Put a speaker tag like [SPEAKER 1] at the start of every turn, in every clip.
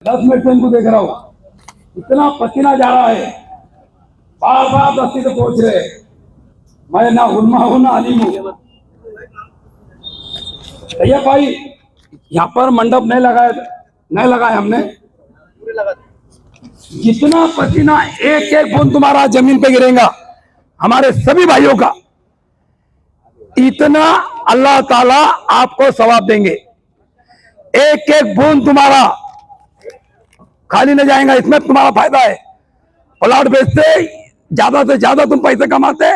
[SPEAKER 1] 10 minute से इनको देख रहा हूँ, इतना पसीना जा रहा है, बार बार बस्ती से पहुंच रहे। मैं ना उलमा हूँ ना अलीम हूँ। भैया भाई, यहाँ पर मंडप नहीं लगाया हमने। जितना पसीना एक एक बूंद तुम्हारा जमीन पे गिरेगा हमारे सभी भाइयों का, इतना अल्लाह ताला आपको सवाब देंगे। एक एक बूंद तुम्हारा खाली नहीं जाएगा, इसमें तुम्हारा फायदा है। प्लॉट बेचते ज्यादा से ज्यादा तुम पैसे कमाते,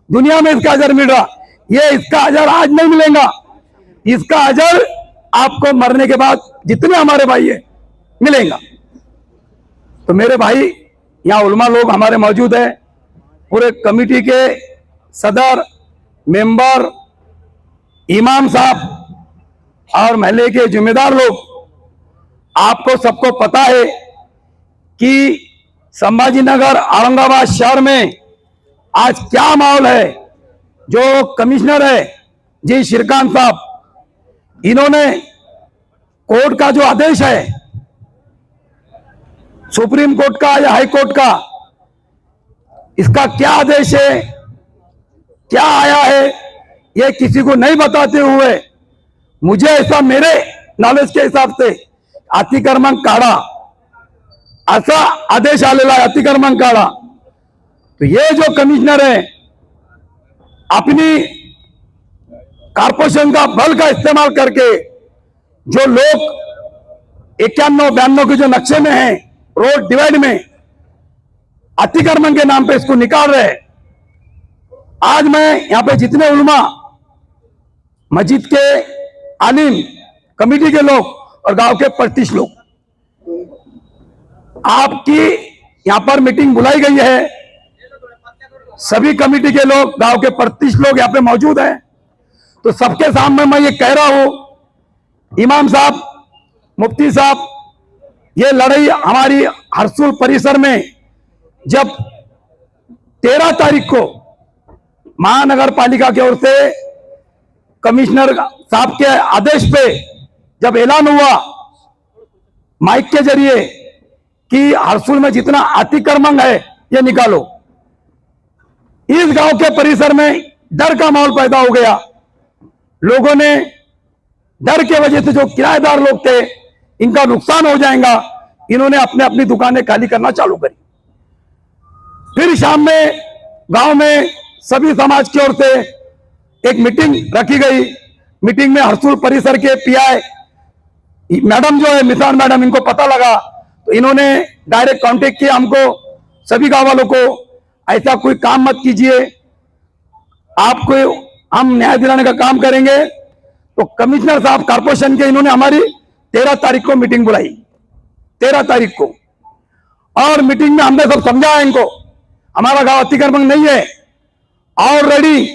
[SPEAKER 1] दुनिया में इसका अजर मिल रहा। ये इसका अजर आज नहीं मिलेगा, इसका अजर आपको मरने के बाद जितने हमारे भाई है मिलेगा। तो मेरे भाई, यहाँ उलमा लोग हमारे मौजूद है, पूरे कमेटी के सदर, मेंबर, इमाम साहब और महल्ले के जिम्मेदार लोग। आपको सबको पता है कि संभाजी नगर औरंगाबाद शहर में आज क्या माहौल है। जो कमिश्नर है जी श्रीकांत साहब, इन्होंने कोर्ट का जो आदेश है, सुप्रीम कोर्ट का या हाई कोर्ट का, इसका क्या आदेश है, क्या आया है, ये किसी को नहीं बताते हुए मुझे ऐसा मेरे नॉलेज के हिसाब से अति क्रमांक काढा असा आदेश आलेला है, अति क्रमांक काढा। तो ये जो कमिश्नर है अपनी कारपोरेशन का बल का इस्तेमाल करके जो लोग 91-92 के जो नक्शे में हैं, रोड डिवाइड में अतिक्रमण के नाम पे इसको निकाल रहे हैं। आज मैं यहां पे जितने उलमा, मस्जिद के आलिम, कमेटी के लोग और गांव के 35 लोग, आपकी यहां पर मीटिंग बुलाई गई है। सभी कमेटी के लोग, गांव के 35 लोग यहां पे मौजूद हैं। तो सबके सामने मैं ये कह रहा हूं, इमाम साहब, मुफ्ती साहब, ये लड़ाई हमारी हरसुल परिसर में जब 13 तारीख को महानगर पालिका की ओर से कमिश्नर साहब के आदेश पे जब ऐलान हुआ माइक के जरिए कि हरसुल में जितना अतिक्रमण है ये निकालो, इस गांव के परिसर में डर का माहौल पैदा हो गया। लोगों ने डर के वजह से, जो किराएदार लोग थे, इनका नुकसान हो जाएगा, इन्होंने अपने अपनी दुकानें खाली करना चालू करी। फिर शाम में गांव में सभी समाज की ओर से एक मीटिंग रखी गई। मीटिंग में हरसुल परिसर के पीआई मैडम जो है, मिसान मैडम, इनको पता लगा तो इन्होंने डायरेक्ट कांटेक्ट किया हमको, सभी गांव वालों को, ऐसा कोई काम मत कीजिए, आपको हम न्याय दिलाने का काम करेंगे। तो कमिश्नर साहब कारपोरेशन के, इन्होंने हमारी 13 तारीख को मीटिंग बुलाई, 13 तारीख को। और मीटिंग में हमने सब समझाया इनको, हमारा गांव अतिक्रमण नहीं है। ऑलरेडी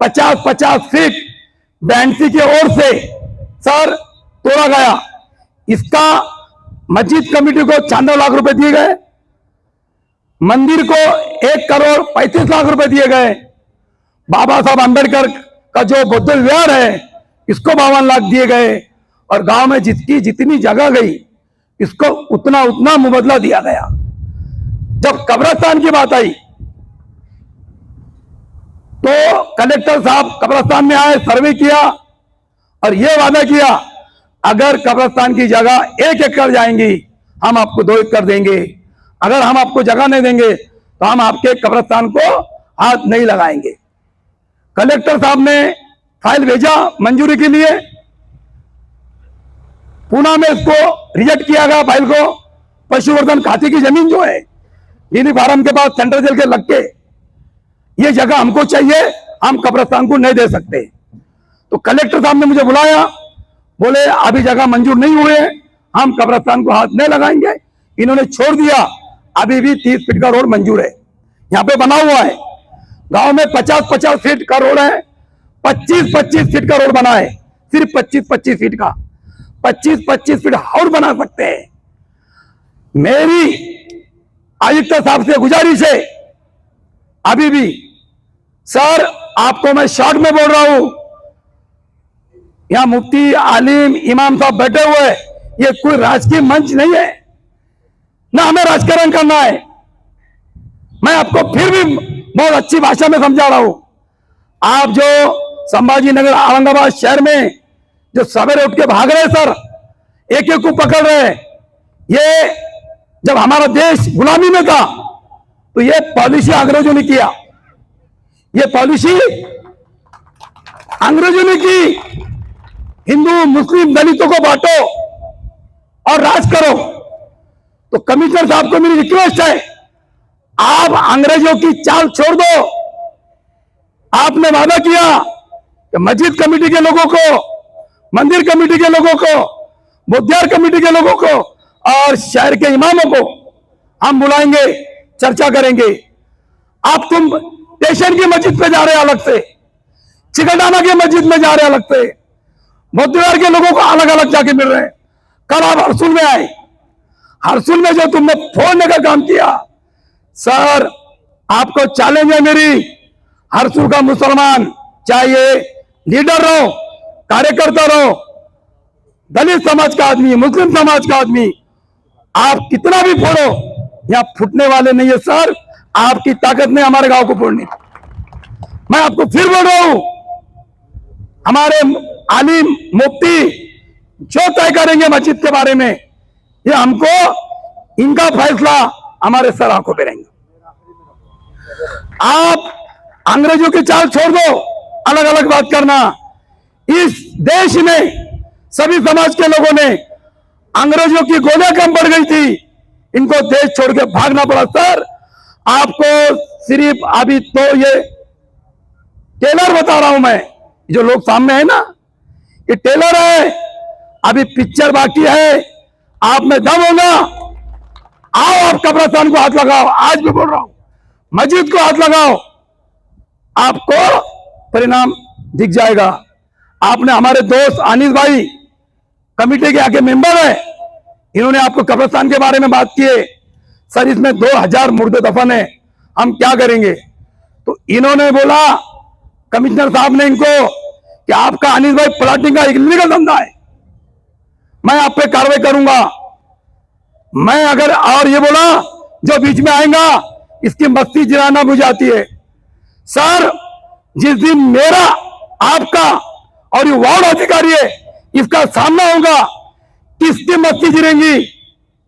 [SPEAKER 1] 50-50 फीट बैंसी की ओर से सर तोड़ा गया। इसका मस्जिद कमेटी को 96 लाख रुपए दिए गए, मंदिर को 1 करोड़ 35 लाख रुपए दिए गए, बाबा साहब अंबेडकर का जो बौद्ध विहार है इसको 52 लाख दिए गए, और गांव में जितनी जगह गई इसको उतना उतना मुबदला दिया गया। जब कब्रिस्तान की बात आई तो कलेक्टर साहब कब्रिस्तान में आए, सर्वे किया और यह वादा किया, अगर कब्रिस्तान की जगह 1 एकड़ जाएंगी हम आपको 2 एकड़ देंगे, अगर हम आपको जगह नहीं देंगे तो हम आपके कब्रिस्तान को हाथ नहीं लगाएंगे। कलेक्टर साहब ने फाइल भेजा मंजूरी के लिए, पुणे में इसको रिजेक्ट किया गया फाइल को। पशुवर्धन खाते की जमीन जो है नीली फार्म के पास सेंट्रल जेल के लग के, ये जगह हमको चाहिए, हम कब्रिस्तान को नहीं दे सकते। तो कलेक्टर साहब ने मुझे बुलाया, बोले अभी जगह मंजूर नहीं हुए, हम कब्रिस्तान को हाथ नहीं लगाएंगे। इन्होंने छोड़ दिया, अभी भी 30 फीट का रोड मंजूर है, यहाँ पे बना हुआ है। गांव में 50-50 फीट का रोड है, 25-25 फीट का रोड बना है, सिर्फ 25-25 फीट का, 25-25 फीट और बना सकते हैं। मेरी आयुक्त साहब से गुजारिश है, अभी भी सर, आपको मैं शॉर्ट में बोल रहा हूं, यहां मुफ्ती, आलिम, इमाम साहब बैठे हुए हैं, ये कोई राजकीय मंच नहीं है, ना हमें राजकारण करना है। मैं आपको फिर भी बहुत अच्छी भाषा में समझा रहा हूं। आप जो संभाजी नगर औरंगाबाद शहर में जो सवेरे उठ के भाग रहे सर, एक एक को पकड़ रहे, ये जब हमारा देश गुलामी में था तो ये पॉलिसी अंग्रेजों ने किया, ये पॉलिसी अंग्रेजों ने की। हिंदू मुस्लिम दलितों को बांटो और राज करो। तो कमिश्नर साहब को मेरी रिक्वेस्ट है, आप अंग्रेजों की चाल छोड़ दो। आपने वादा किया कि मस्जिद कमेटी के लोगों को, मंदिर कमेटी के लोगों को, बुद्धियार कमेटी के लोगों को और शहर के इमामों को हम बुलाएंगे, चर्चा करेंगे। आप तुम स्टेशन की मस्जिद पे जा रहे हैं अलग से, चिकलडाना की मस्जिद में जा रहे हैं अलग से, बुद्धिवार के लोगों को अलग अलग जाके मिल रहे हैं। कल आप हरसुल में आए, हरसुल में जो तुमने फोड़ने का काम किया सर, आपको चैलेंज है मेरी। हरसुल का मुसलमान, चाहे लीडर रहो, कार्यकर्ता रहो, दलित समाज का आदमी, मुस्लिम समाज का आदमी, आप कितना भी फोड़ो, यहां फूटने वाले नहीं है सर। आपकी ताकत नहीं हमारे गांव को फोड़नी। मैं आपको फिर बोल रहा हूं, हमारे आलिम मुफ्ती जो तय करेंगे मस्जिद के बारे में, ये हमको, इनका फैसला हमारे सर आंखों पे रहेंगे। आप अंग्रेजों की चाल छोड़ दो, अलग अलग बात करना। इस देश में सभी समाज के लोगों ने, अंग्रेजों की गोलियां कम पड़ गई थी, इनको देश छोड़ के भागना पड़ा सर। आपको सिर्फ अभी तो ये टेलर बता रहा हूं मैं, जो लोग सामने है ना, ये टेलर है, अभी पिक्चर बाकी है। आप में दम होगा, आओ आप कब्रिस्तान को हाथ लगाओ। आज भी बोल रहा हूं, मस्जिद को हाथ लगाओ, आपको परिणाम दिख जाएगा। आपने हमारे दोस्त अनिल भाई कमेटी के आगे मेंबर है, इन्होंने आपको कब्रिस्तान के बारे में बात की है। सर इसमें 2000 मुर्दे दफन है, हम क्या करेंगे? तो इन्होंने बोला, कमिश्नर साहब ने इनको, कि आपका अनिल भाई प्लॉटिंग का इलीगल धंधा है, मैं आप पे कार्रवाई करूंगा। मैं अगर, और ये बोला जो बीच में आएगा इसकी मस्ती जिराना मुझे आती है। सर जिस दिन मेरा, आपका और ये वार्ड अधिकारी है, इसका सामना होगा, किसकी मस्ती जिरेंगी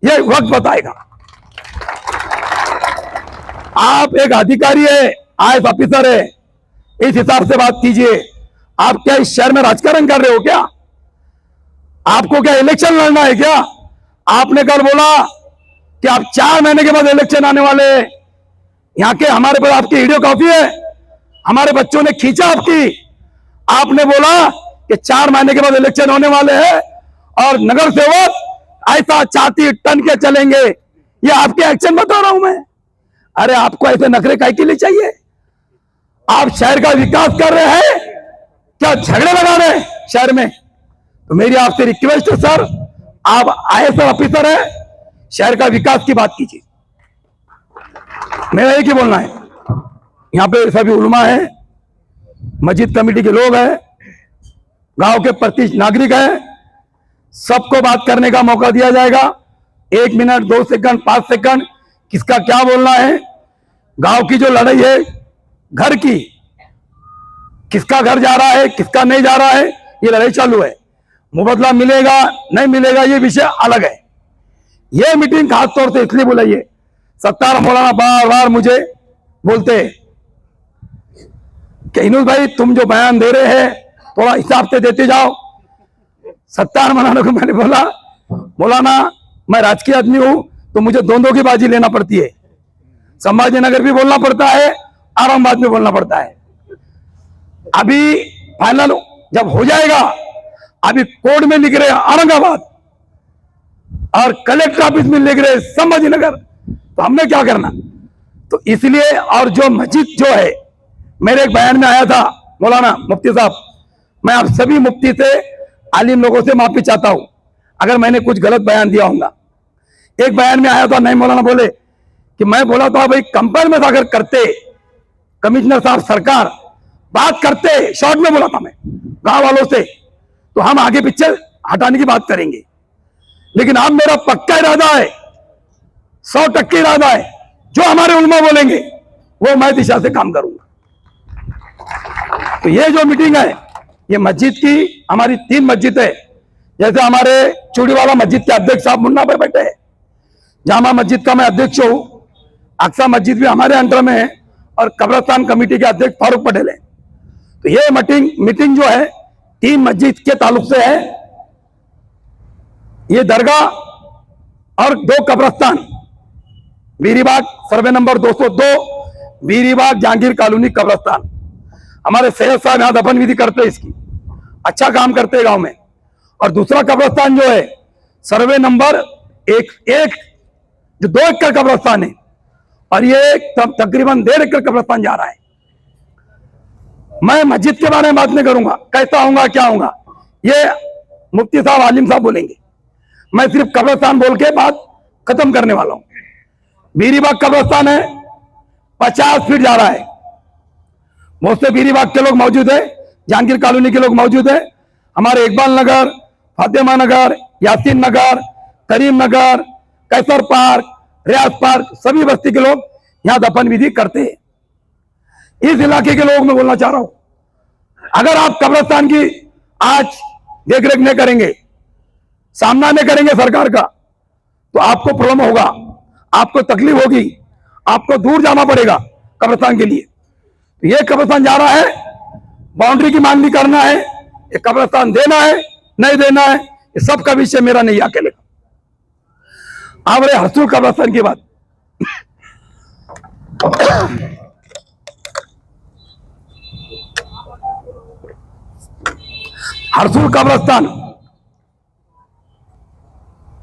[SPEAKER 1] ये वक्त बताएगा। आप एक अधिकारी है, आईएएस ऑफिसर है, इस हिसाब से बात कीजिए। आप क्या इस शहर में राजकारण कर रहे हो क्या? आपको क्या इलेक्शन लड़ना है क्या? आपने कल बोला कि आप 4 महीने के बाद इलेक्शन आने वाले हैं। यहां के हमारे पास आपकी वीडियो कॉपी है, हमारे बच्चों ने खींचा आपकी। आपने बोला कि 4 महीने के बाद इलेक्शन होने वाले हैं और नगर सेवक ऐसा छाती टन के चलेंगे। ये आपके एक्शन बता रहा हूं मैं। अरे आपको ऐसे नखरे काहे के लिए चाहिए? आप शहर का विकास कर रहे हैं क्या झगड़े लगा रहे हैं शहर में? तो मेरी आपसे रिक्वेस्ट है सर, आप आईएएस ऑफिसर है, शहर का विकास की बात कीजिए। मेरा एक ही बोलना है, यहां पे सभी उलमा है, मस्जिद कमेटी के लोग हैं, गांव के प्रतिष्ठित नागरिक हैं, सबको बात करने का मौका दिया जाएगा। 1 मिनट, 2 सेकंड, 5 सेकंड, किसका क्या बोलना है। गांव की जो लड़ाई है घर की, किसका घर जा रहा है, किसका नहीं जा रहा है, ये लड़ाई चालू है। मुबदला मिलेगा नहीं मिलेगा ये विषय अलग है। ये मीटिंग खास तौर से इसलिए बुलाइए, सत्तार मौलाना बार बार मुझे बोलते हैं कि इनूस भाई तुम जो बयान दे रहे हैं थोड़ा हिसाब से देते जाओ। सत्तार मौलाना को मैंने बोला, मौलाना मैं राजकीय आदमी हूं तो मुझे दोनों की बाजी लेना पड़ती है। संभाजी नगर भी बोलना पड़ता है, औरंगाबाद में बोलना पड़ता है। अभी फाइनल जब हो जाएगा, अभी कोर्ट में लिख रहे हैं औरंगाबाद और कलेक्टर ऑफिस में लिख रहे हैं संभाजी नगर, तो हमने क्या करना? तो इसलिए, और जो मस्जिद जो है, मेरे एक बयान में आया था मौलाना मुफ्ती साहब, मैं आप सभी मुफ्ती से, आलिम लोगों से माफी चाहता हूं अगर मैंने कुछ गलत बयान दिया होगा। एक बयान में आया था, नहीं मौलाना बोले कि मैं बोला था भाई कंपेयर में अगर करते, कमिश्नर साहब सरकार बात करते, शॉर्ट में बोला था मैं गांव वालों से, तो हम आगे पीछे हटाने की बात करेंगे। लेकिन अब मेरा पक्का इरादा है, 100% इरादा है, जो हमारे उलमा बोलेंगे वो मैं दिशा से काम करूंगा। तो ये जो मीटिंग है ये मस्जिद की, हमारी 3 मस्जिद है, जैसे हमारे चूड़ीवाला मस्जिद के अध्यक्ष साहब मुन्ना भाई बैठे हैं, जामा मस्जिद का मैं अध्यक्ष हूं, अक्सा मस्जिद भी हमारे अंडर में है, और कब्रस्तान कमेटी के अध्यक्ष फारूक पटेल है। तो ये मीटिंग जो है 3 मस्जिद के ताल्लुक से है, ये दरगाह और 2 कब्रस्तान, बीरीबाग सर्वे नंबर 202, बीरीबाग जहांगीर कॉलोनी कब्रस्तान। हमारे सैयद साहब यहाँ दफन विधि करते हैं, इसकी अच्छा काम करते हैं गांव में। और दूसरा कब्रस्तान जो है सर्वे नंबर 1 जो 2 एकड़ कब्रस्तान है, और ये तकरीबन 1.5 एकड़ कब्रस्तान जा रहा है। मैं मस्जिद के बारे में बात नहीं करूंगा, कैसा होगा क्या होगा ये मुफ्ती साहब आलिम साहब बोलेंगे, मैं सिर्फ कब्रस्तान बोल के बात खत्म करने वाला हूं। बीरीबाग कब्रस्तान है, 50 फीट जा रहा है, बहुत से बीरीबाग के लोग मौजूद है, जहांगीर कॉलोनी के लोग मौजूद है, हमारे इकबाल नगर, फातिमा नगर, यासीन नगर, करीम नगर, कैसर पार्क, रियाज पार्क, सभी बस्ती के लोग यहाँ दफन विधि करते हैं। इस इलाके के लोग मैं बोलना चाह रहा हूं, अगर आप कब्रस्तान की आज देख रेख नहीं करेंगे, सामना नहीं करेंगे सरकार का, तो आपको प्रॉब्लम होगा, आपको तकलीफ होगी, आपको दूर जाना पड़ेगा कब्रस्तान के लिए। तो ये कब्रस्तान जा रहा है, बाउंड्री की मांग भी करना है, ये कब्रस्तान देना है नहीं देना है, ये सब का विषय मेरा नहीं अकेले का। अब रहे हरसूल कब्रस्तान की बात। हरसूल कब्रस्तान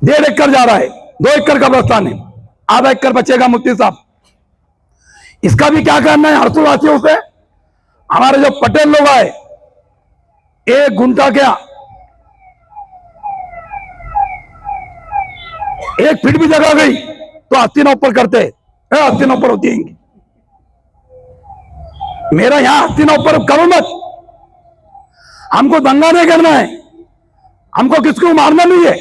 [SPEAKER 1] 1.5 एकड़ जा रहा है, 2 एकड़ कब्रस्तान है, आधा एकड़ बचेगा मुफ्ती साहब। इसका भी क्या करना है हरसूल वासियों से, हमारे जो पटेल लोग आए, 1 गुंठा क्या 1 फीट भी जगह गई तो आस्तीना ऊपर करते हैं, आस्तीना ऊपर होती है इनकी। मेरा यहां आस्तीना ऊपर करो मत, हमको दंगा नहीं करना है, हमको किसको मारना नहीं है,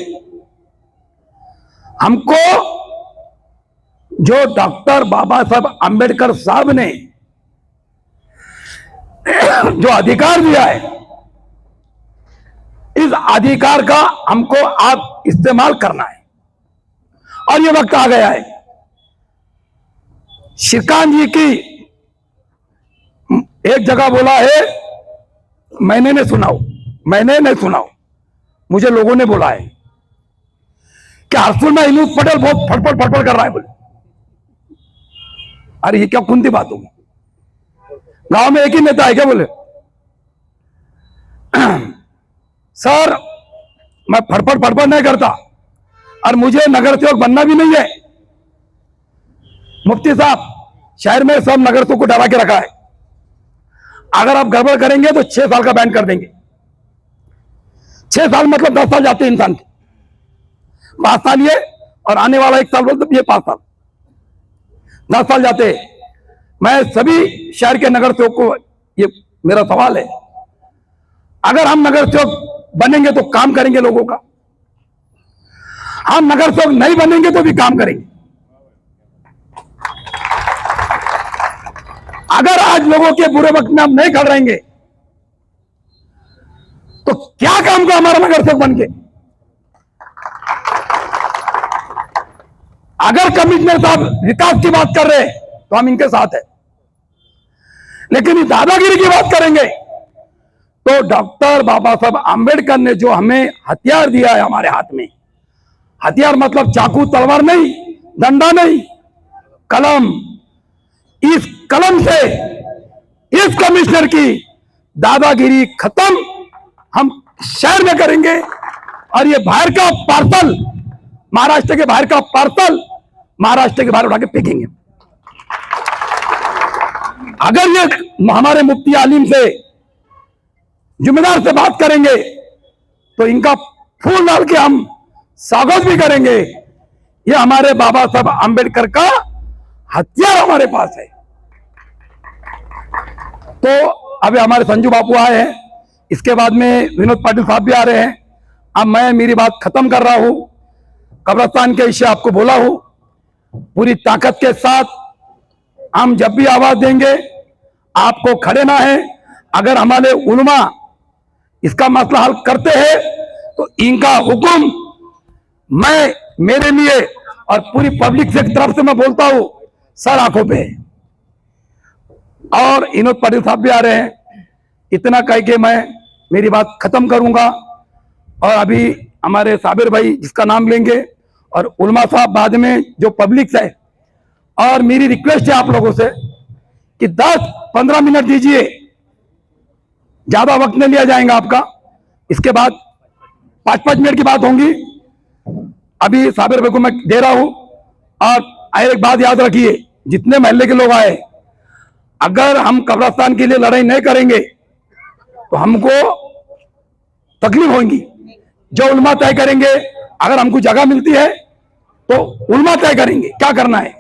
[SPEAKER 1] हमको जो डॉक्टर बाबा साहब अंबेडकर साहब ने जो अधिकार दिया है, इस अधिकार का हमको आप इस्तेमाल करना है। और ये वक्त आ गया है, शिरकान जी की एक जगह बोला है, मैंने नहीं सुनाओ, मुझे लोगों ने बोला है कि हरसूल में इनूस पटेल बहुत फटफट कर रहा है बोले। अरे ये क्या कुंती बात होगी, गांव में एक ही नेता है क्या बोले? सर मैं फटफट नहीं करता, और मुझे नगर सेवक बनना भी नहीं है। मुफ्ती साहब शहर में सब नगर सेवक को डरा के रखा है, अगर आप गड़बड़ करेंगे तो 6 साल का बैन कर देंगे। 6 साल मतलब 10 साल जाते हैं इंसान के, 5 साल ये, और आने वाला 1 साल बोलते ये 5 साल, 10 साल जाते। मैं सभी शहर के नगर सेवक को ये मेरा सवाल है, अगर हम नगर सेवक बनेंगे तो काम करेंगे लोगों का, हम नगर सेवक नहीं बनेंगे तो भी काम करेंगे। अगर आज लोगों के बुरे वक्त में हम नहीं खड़ रहेंगे तो क्या काम का हमारा नगर सेवक बन के? अगर कमिश्नर साहब विकास की बात कर रहे हैं तो हम इनके साथ हैं, लेकिन दादागिरी की बात करेंगे तो डॉक्टर बाबा साहब आंबेडकर ने जो हमें हथियार दिया है हमारे हाथ में, हथियार मतलब चाकू तलवार नहीं, डंडा नहीं, कलम, इस कलम से इस कमिश्नर की दादागिरी खत्म हम शहर में करेंगे। और ये बाहर का पार्सल, महाराष्ट्र के बाहर का पार्सल महाराष्ट्र के बाहर उठा के फेंकेंगे। अगर ये हमारे मुफ्ती आलिम से जिम्मेदार से बात करेंगे तो इनका फूल डाल के हम स्वागत भी करेंगे। ये हमारे बाबा साहब आंबेडकर का हथियार हमारे पास है। तो अभी हमारे संजू बापू आए हैं, इसके बाद में विनोद पाटिल साहब भी आ रहे हैं। अब मैं मेरी बात खत्म कर रहा हूं। कब्रिस्तान के विषय आपको बोला हूं। पूरी ताकत के साथ हम जब भी आवाज देंगे आपको खड़े ना है। अगर हमारे उलमा इसका मसला हल करते हैं तो इनका हुक्म मैं मेरे लिए और पूरी पब्लिक से तरफ से मैं बोलता हूं सर आंखों पे। और विनोद पाटिल साहब भी आ रहे हैं। इतना कह के मैं मेरी बात खत्म करूंगा। और अभी हमारे साबिर भाई जिसका नाम लेंगे और उलमा साहब बाद में जो पब्लिक है। और मेरी रिक्वेस्ट है आप लोगों से कि 10-15 मिनट दीजिए, ज्यादा वक्त नहीं लिया जाएगा आपका। इसके बाद 5-5 मिनट की बात होंगी। अभी साबिर भाई को मैं दे रहा हूं। और एक बात याद रखिए, जितने महल्ले के लोग आए, अगर हम कब्रिस्तान के लिए लड़ाई नहीं करेंगे तो हमको तकलीफ होगी। जो उलमा तय करेंगे, अगर हमको जगह मिलती है तो उलमा तय करेंगे क्या करना है,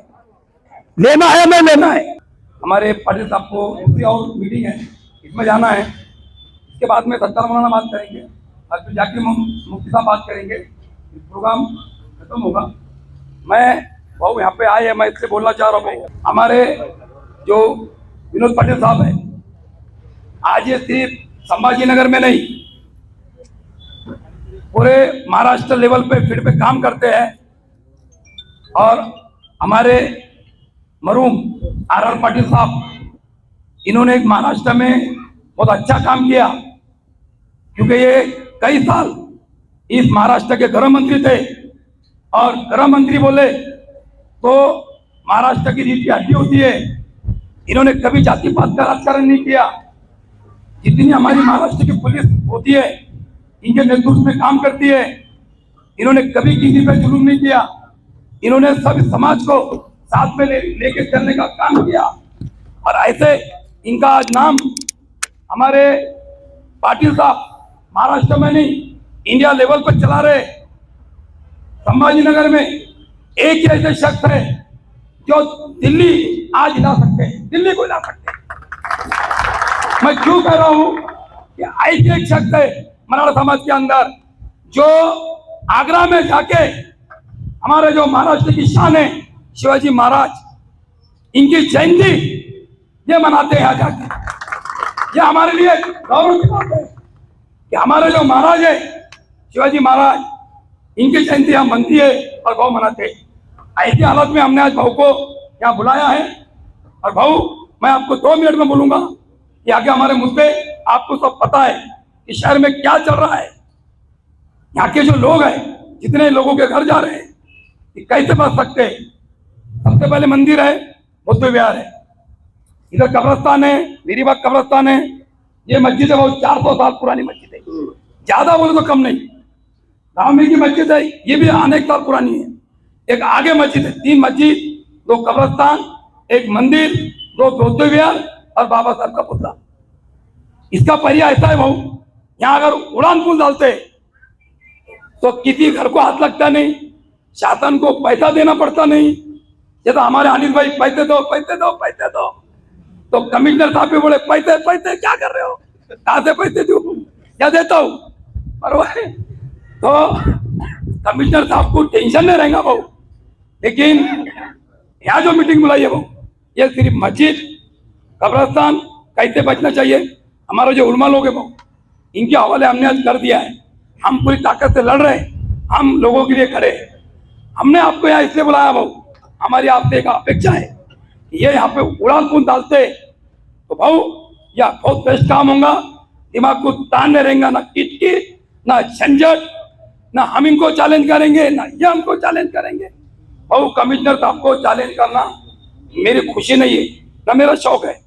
[SPEAKER 1] लेना है या नहीं लेना है। हमारे पाटिल साहब को दूसरी और मीटिंग है, इसमें जाना है। इसके बाद में सत्तार मौलाना बात करेंगे और फिर जाकिर मुफ्ती साहब बात करेंगे। प्रोग्राम खत्म होगा। मैं भाऊ यहाँ पे आए हैं, मैं इससे बोलना चाह रहा हूँ। हमारे जो विनोद पाटिल साहब है, आज ये सिर्फ संभाजी नगर में नहीं, पूरे महाराष्ट्र लेवल पे फील्ड पे काम करते हैं। और हमारे मरूम आर पाटिल साहब, इन्होंने एक महाराष्ट्र में बहुत अच्छा काम किया, क्योंकि ये कई साल इस महाराष्ट्र के गृह मंत्री थे। और गृह मंत्री बोले तो महाराष्ट्र की रीति हड्डी होती है। इन्होंने कभी जाति पात का राजकारण नहीं किया। जितनी हमारी महाराष्ट्र की पुलिस होती है, इनके नेतृत्व में काम करती है। इन्होंने कभी किसी पे जुल्म नहीं किया। इन्होंने सब समाज को साथ में लेके चलने का काम किया। और ऐसे इनका आज नाम हमारे पाटिल साहब महाराष्ट्र में नहीं, इंडिया लेवल पर चला रहे। संभाजी नगर में एक ही ऐसे शख्स है जो दिल्ली आज हिला सकते हैं, दिल्ली को हिला सकते हैं। मैं क्यों कह रहा हूं कि ऐसे एक शख्स है मराठा समाज के अंदर, जो आगरा में जाके हमारे जो महाराष्ट्र की शान है शिवाजी महाराज, इनकी जयंती ये मनाते हैं जाके। ये हमारे लिए गौरव की बात है कि हमारे जो महाराज है शिवाजी महाराज, इनकी जयंती हम मनती है और भाव मनाते हैं। ऐसी हालत में हमने आज भाव को यहाँ बुलाया है। और भाव, मैं आपको 2 मिनट में बोलूंगा कि आगे हमारे मुद्दे आपको सब पता है कि शहर में क्या चल रहा है। यहाँ के जो लोग हैं, जितने लोगों के घर जा रहे हैं, कि कैसे बच सकते हैं। सबसे पहले मंदिर है, बुद्ध विहार है, इधर कब्रिस्तान है, वीरीबाग कब्रिस्तान है। ये मस्जिद है, वो 400 साल पुरानी मस्जिद है, ज्यादा बोले तो कम नहीं। गांव में की मस्जिद है, ये भी अनेक साल पुरानी है। एक आगे मस्जिद है, 3 मस्जिद, 2 कब्रिस्तान, 1 मंदिर, 2 बौद्ध विहार और बाबा साहब का पुतला। इसका पर्याय ऐसा है भाऊ, यहाँ अगर उड़ान पुल डालते तो किसी घर को हाथ लगता नहीं, शासन को पैसा देना पड़ता नहीं। ये तो हमारे अनिल भाई पैसे दो पैसे दो पैसे दो, तो कमिश्नर साहब भी बोले पैसे पैसे क्या कर रहे हो, कहां से पैसे दूं, क्या देता हूं। बराबर, तो कमिश्नर साहब को टेंशन नहीं रहेगा भाऊ। लेकिन यहाँ जो मीटिंग बुलाई है भाऊ, ये सिर्फ मस्जिद कब्रिस्तान कैसे बचना चाहिए, हमारे जो उलमा लोग है भाऊ, इनके हवाले हमने आज कर दिया है। हम पूरी ताकत से लड़ रहे हैं, हम लोगों के लिए खड़े हैं। हमने आपको यहाँ इसलिए बुलाया भाऊ, हमारी आपसे एक अपेक्षा है, ये यहाँ पे उड़ान पुल डालते तो भाऊ यह बहुत बेस्ट काम होगा। दिमाग को तान नहीं रहेगा, ना किटकिट ना झंझट, ना हम इनको चैलेंज करेंगे ना ये हमको चैलेंज करेंगे। भाऊ कमिश्नर साहब को चैलेंज करना मेरी खुशी नहीं है, ना मेरा शौक है।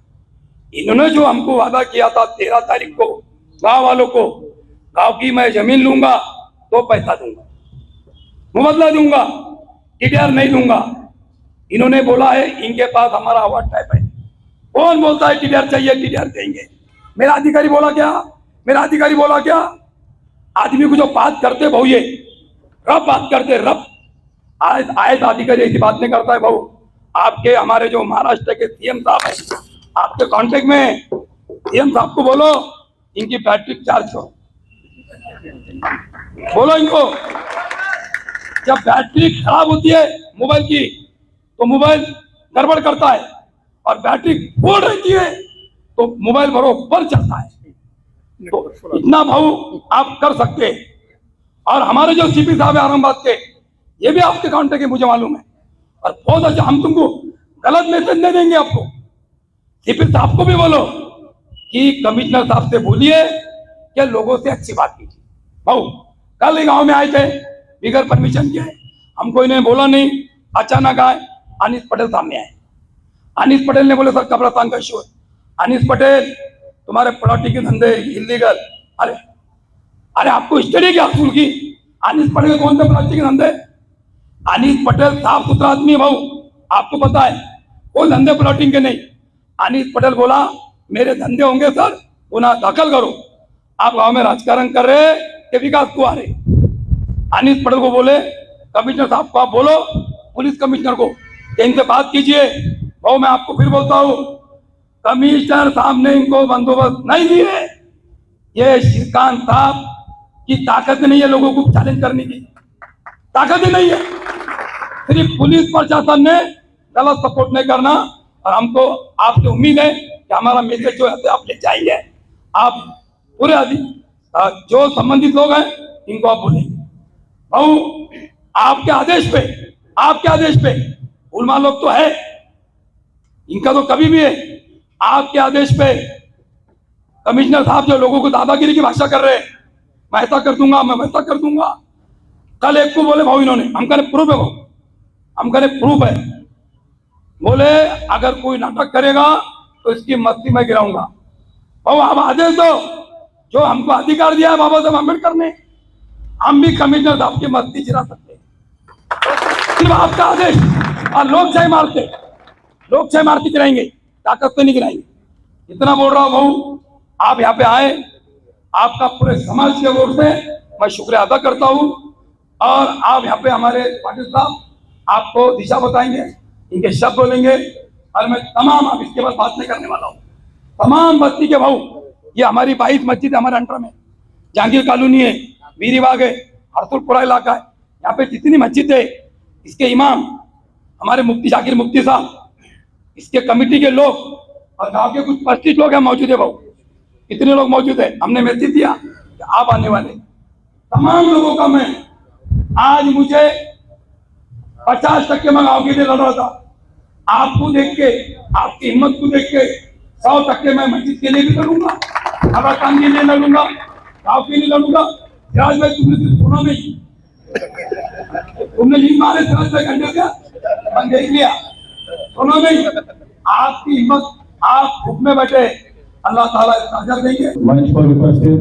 [SPEAKER 1] इन्होंने जो हमको वादा किया था 13 तारीख को गांव वालों को, गांव की मैं जमीन लूंगा तो पैसा दूंगा, मुबदला दूंगा, टीडीआर नहीं दूंगा। इन्होंने बोला है इनके पास हमारा अवार्ड टाइप है। कौन बोलता है टीडीआर चाहिए, टीडीआर देंगे। मेरा अधिकारी बोला क्या, मेरा अधिकारी बोला क्या। आदमी को जो बात करते भाऊ, ये रब बात करते, रब आए अधिकारी ऐसी बात नहीं करता है भाऊ। आपके हमारे जो महाराष्ट्र के सीएम साहब है, आपके कांटेक्ट में सीएम साहब को बोलो इनकी बैटरी चार्ज करो, बोलो इनको जब बैटरी खराब होती है मोबाइल की तो मोबाइल गड़बड़ करता है, और बैटरी फुल रहती है तो मोबाइल बरोबर चलता है। तो इतना भाव आप कर सकते हैं। और हमारे जो सीपी साहब है आरामबाग के, ये भी आपके काउंटर के, मुझे मालूम है, और बहुत अच्छा, हम तुमको गलत मैसेज नहीं देंगे। आपको सीपी साहब को भी बोलो कि कमिश्नर साहब से बोलिए कि लोगों से अच्छी बात कीजिए। भाऊ कल ही गांव में आए थे बिगर परमिशन के, हमको इन्हें बोला नहीं, अचानक आए, अनीस पटेल सामने आए। अनीस पटेल ने बोले सर कब्रस्तान का इशू है। अनीस पटेल तुम्हारे प्लॉटिंग के धंधे इलीगल, अरे अरे आपको स्टडी क्या असूल की? अनीस पटेल कौन से प्लॉटिंग के धंधे? अनीस पटेल साफ सुथरा आदमी है भाऊ, आपको पता है, कोई धंधे प्लॉटिंग के नहीं। अनीस पटेल बोला मेरे धंधे होंगे सर, गुनाह दाखिल करो। आप गांव में राजकारण कर रहे कि विकास को आ रहे? अनीस पटेल को बोले कमिश्नर साहब को आप बोलो, पुलिस कमिश्नर को, इनसे बात कीजिए। भाऊ मैं आपको फिर बोलता हूँ, कमिश्नर साहब ने इनको बंदोबस्त नहीं दिए। ये श्रीकांत साहब की ताकत नहीं है लोगों को चैलेंज करने की, ताकत ही नहीं है। सिर्फ पुलिस प्रशासन ने गलत सपोर्ट नहीं करना, और हमको आपसे उम्मीद है कि हमारा मैसेज जो है आप ले जाएंगे। आप पूरे जो संबंधित लोग हैं इनको आप बोलेंगे। भाऊ आपके आदेश पे उलमा लोग तो है, इनका तो कभी भी है। आपके आदेश पे कमिश्नर साहब जो लोगों को दादागिरी की भाषा कर रहे हैं, मैं ऐसा कर दूंगा, मैं वैसा कर दूंगा। कल एक को बोले भाऊ इन्होंने, हम कह रहे प्रूफ है भाऊ, हम कह रहे प्रूफ है, बोले अगर कोई नाटक करेगा तो इसकी मस्ती में गिराऊंगा। भाऊ आप आदेश दो, जो हमको अधिकार दिया है बाबा साहब अम्बेडकर ने, हम भी कमिश्नर साहब की मस्ती गिरा सकते हैं। सिर्फ आपका आदेश, और लोकशाही मारते गिराएंगे, ताकत से नहीं गिराएंगे। इतना बोल रहा हूं भाऊ, आप यहाँ पे आए, आपका पूरे समाज के ओर से मैं शुक्रिया अदा करता हूँ। और आप यहाँ पे हमारे पाटिल साहब आपको दिशा बताएंगे, इनके शब्द बोलेंगे, और मैं तमाम, अब इसके बाद बात नहीं करने वाला हूँ, तमाम बस्ती के भाऊ, ये हमारी 22 मस्जिद है हमारे अंडर में, जहांगीर कॉलोनी है, वीरीबाग है, हरसुलपुरा इलाका है, यहाँ पे जितनी मस्जिद है, इसके इमाम हमारे मुफ्ती जाकिर मुफ्ती साहब, इसके कमेटी के लोग, और गांव के कुछ 25 लोग हैं मौजूद है भाऊ, कितने लोग मौजूद है। हमने मैसेज दिया कि आप आने वाले, तमाम लोगों का मैं, आज मुझे 50% मैं गांव के लिए लड़ रहा था, आपको देख के, आपकी हिम्मत को देख के 100% मैं मस्जिद के लिए भी लड़ूंगा, खबरस्तान के लिए लड़ूंगा, गांव के लिए लड़ूंगा। सिराज भाई तुमने सिर्फ सुना नहीं, तुमने लीड मारे सिराज भाई घंटे का मन देख लिया, सुना नहीं। आपकी हिम्मत, आप भूख में बैठे, अल्लाह ताला अजर देंगे।
[SPEAKER 2] मंच पर उपस्थित